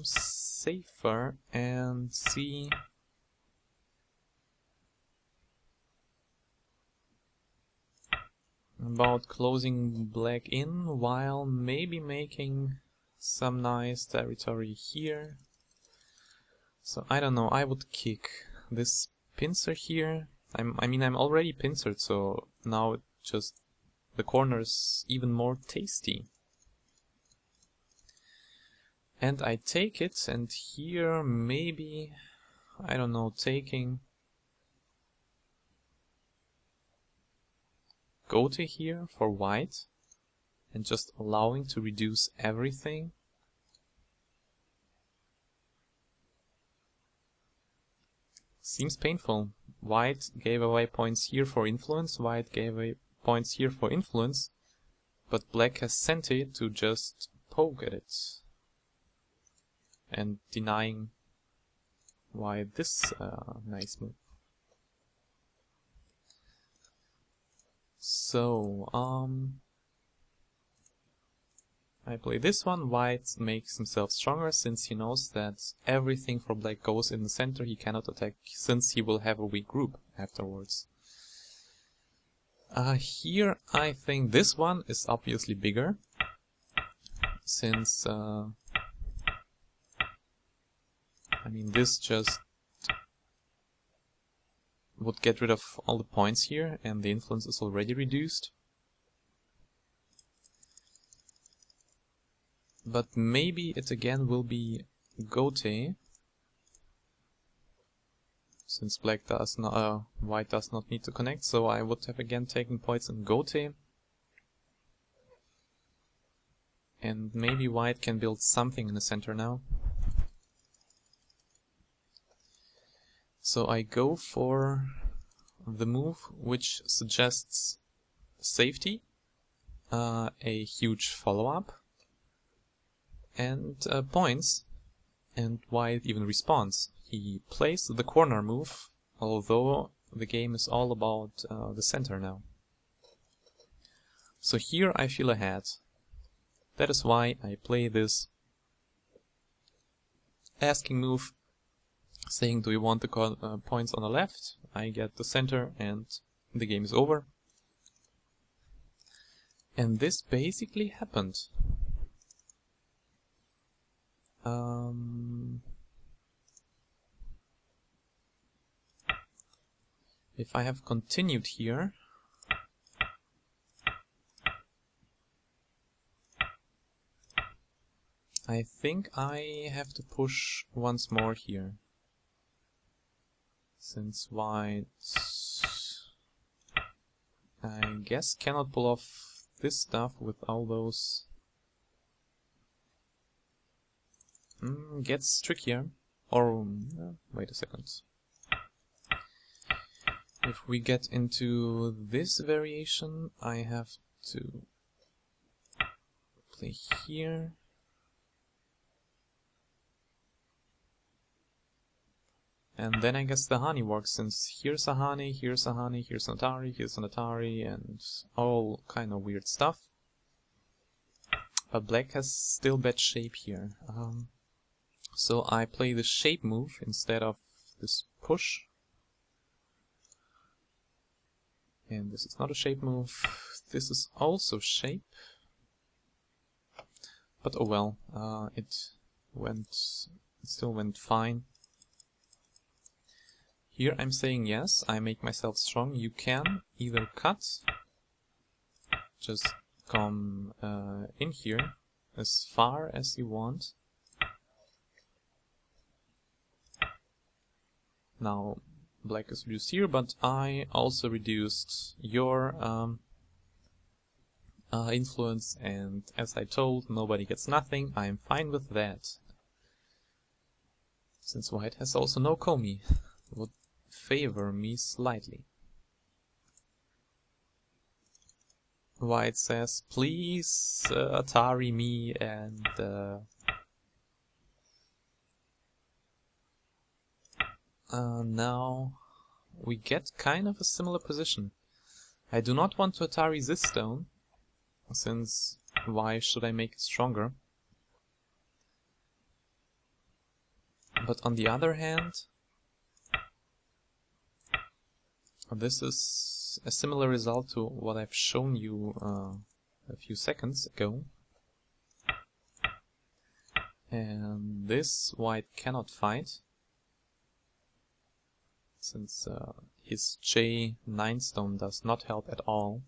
safer and see about closing black in while maybe making some nice territory here. So I don't know, I would kick this pincer here. I mean I'm already pincered, so now it just the corner is even more tasty. And I take it, and here maybe, I don't know, taking go to here for white and just allowing to reduce everything. Seems painful. White gave away points here for influence, white gave away points here for influence, but black has sent it to just poke at it. And denying why this nice move. So, I play this one. White makes himself stronger since he knows that everything for black goes in the center. He cannot attack since he will have a weak group afterwards. Here I think this one is obviously bigger since I mean this just would get rid of all the points here and the influence is already reduced. But maybe it again will be Gote, since black does not, white does not need to connect, so I would have again taken points in Gote. And maybe white can build something in the center now. So I go for the move which suggests safety, a huge follow-up, and points, and white even responds. He plays the corner move, although the game is all about the center now. So here I feel ahead. That is why I play this asking move, saying do you want the points on the left? I get the center and the game is over. And this basically happened. If I have continued here, I think I have to push once more here. Since white, I guess, cannot pull off this stuff with all those. Gets trickier. Or, wait a second. If we get into this variation, I have to play here. And then I guess the honey works, since here's a honey, here's a honey, here's an Atari, here's an Atari, and all kind of weird stuff. But black has still bad shape here. So I play the shape move instead of this push. And this is not a shape move. This is also shape. But oh well, it still went fine. Here I'm saying yes, I make myself strong. You can either cut, just come in here as far as you want. Now black is reduced here, but I also reduced your influence, and as I told, nobody gets nothing. I'm fine with that. Since white has also no Komi, would favor me slightly. White says, please Atari me, and now we get kind of a similar position. I do not want to Atari this stone, since why should I make it stronger? But on the other hand, this is a similar result to what I've shown you a few seconds ago. And this white cannot fight, since his J9 stone does not help at all.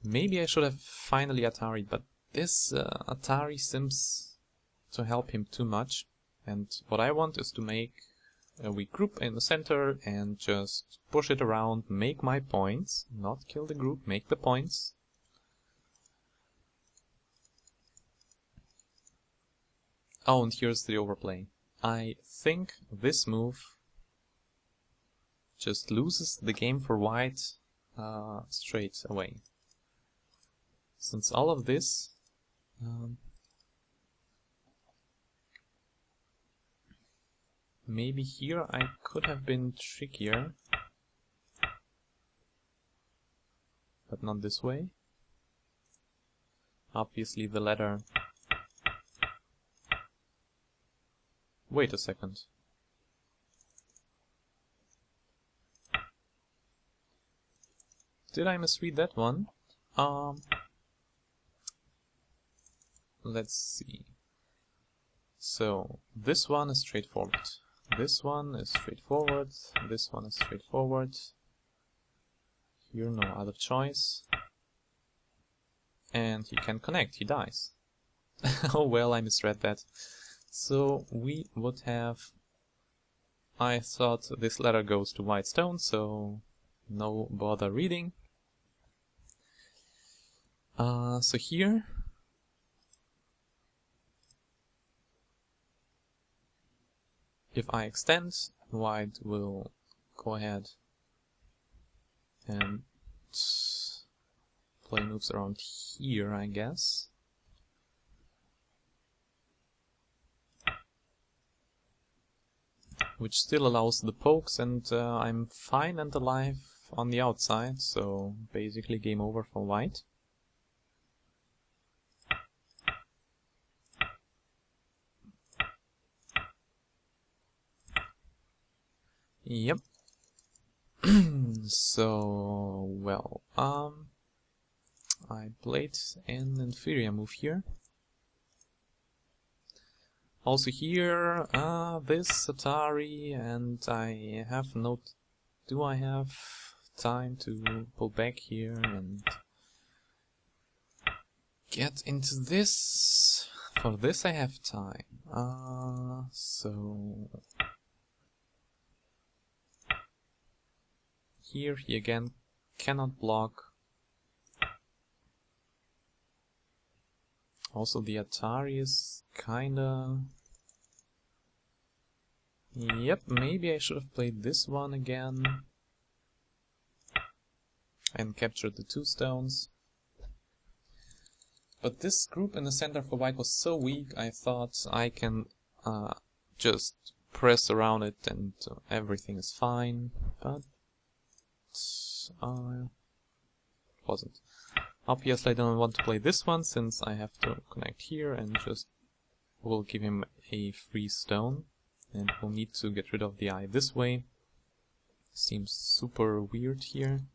Maybe I should have finally Atari'd, but this Atari seems to help him too much. And what I want is to make a weak group in the center and just push it around, make my points, not kill the group, make the points. Oh, and here's the overplay. I think this move just loses the game for white straight away. Since all of this maybe here I could have been trickier, but not this way. Obviously the ladder... Wait a second. Did I misread that one? Let's see. So, this one is straightforward. This one is straightforward. This one is straightforward. Here, no other choice. And he can connect, he dies. Oh well, I misread that. So we would have... I thought this ladder goes to white stone, so no bother reading. So here... if I extend, white will go ahead and play moves around here, I guess. Which still allows the pokes, and I'm fine and alive on the outside, so basically game over for white. Yep. So, well, I played an inferior move here. Also here, this Atari, and I have no... Do I have time to pull back here and get into this? For this I have time. So... Here he again cannot block. Also the Atari is kinda... Yep, maybe I should have played this one again and captured the two stones. But this group in the center for white was so weak, I thought I can just press around it and everything is fine, but wasn't. Obviously I don't want to play this one, since I have to connect here and just will give him a free stone, and we'll need to get rid of the eye this way. Seems super weird here.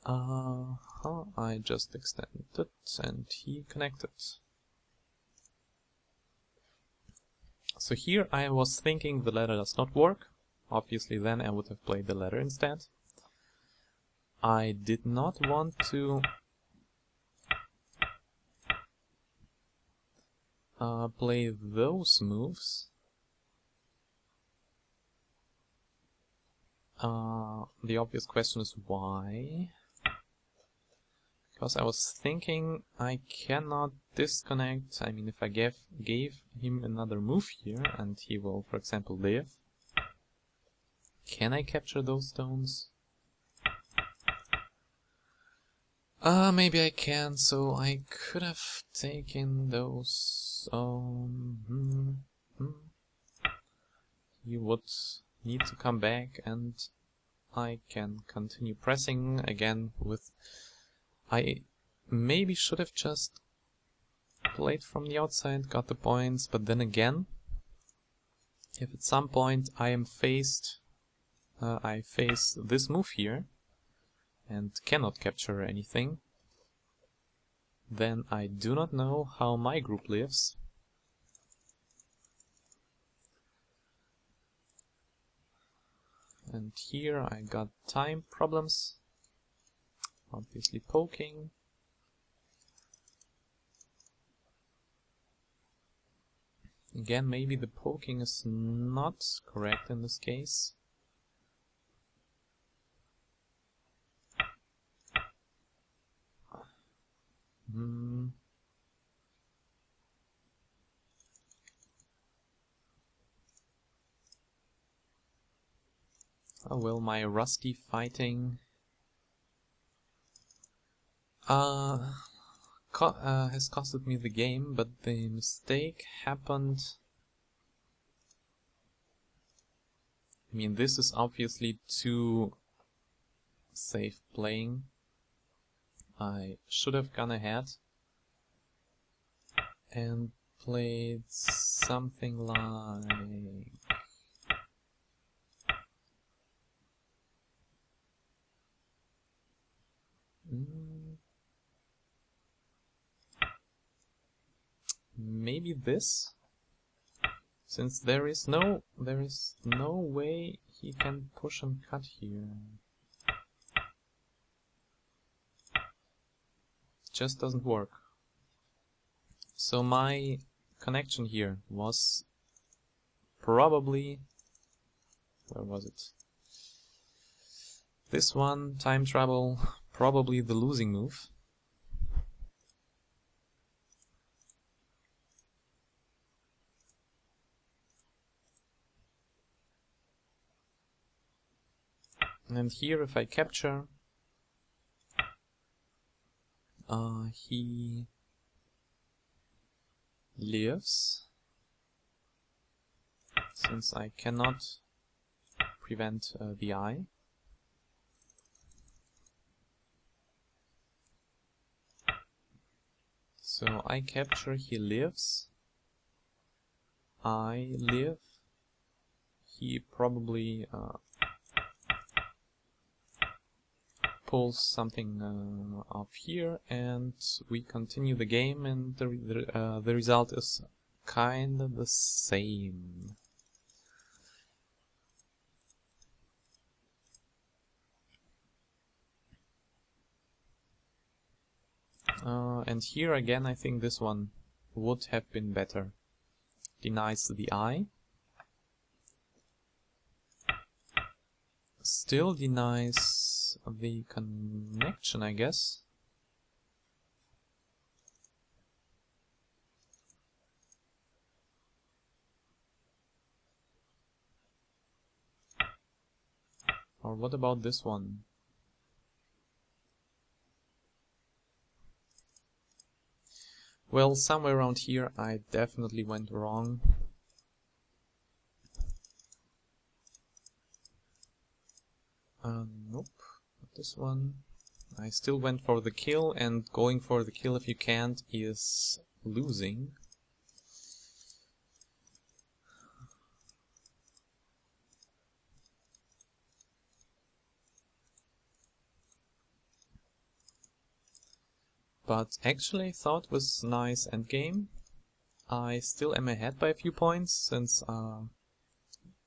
I just extended it and he connected. So here I was thinking the ladder does not work. Obviously then I would have played the ladder instead. I did not want to play those moves. The obvious question is why? Because I was thinking I cannot disconnect. I mean, if I gave him another move here and he will, for example, live, can I capture those stones? Maybe I can, so I could have taken those. He would need to come back, and I can continue pressing again with... I maybe should have just played from the outside, got the points, but then again, if at some point I am faced... I face this move here, and cannot capture anything, then I do not know how my group lives. And here I got time problems, obviously poking. Again, maybe the poking is not correct in this case. Oh well, my rusty fighting has costed me the game, but the mistake happened... I mean, this is obviously too safe playing. I should have gone ahead and played something like... maybe this, since there is no way he can push and cut here. Just doesn't work. So my connection here was probably... where was it? This one, time travel, probably the losing move. And here, if I capture, he lives, since I cannot prevent the eye. So I capture, he lives, I live, he probably pulls something off here, and we continue the game, and the result is kind of the same. And here again, I think this one would have been better. Denies the eye. Still denies the connection, I guess. Or what about this one? Well, somewhere around here I definitely went wrong. Nope, not this one. I still went for the kill, and going for the kill if you can't is losing. But actually I thought was nice endgame. I still am ahead by a few points, since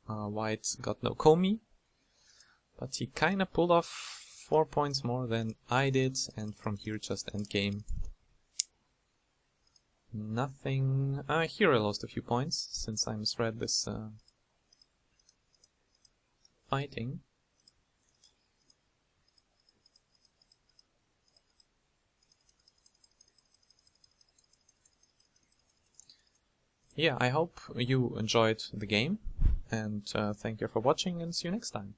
White got no Komi. But he kinda pulled off 4 points more than I did, and from here just endgame. Nothing... here I lost a few points, since I misread this fighting. Yeah, I hope you enjoyed the game, and thank you for watching, and see you next time.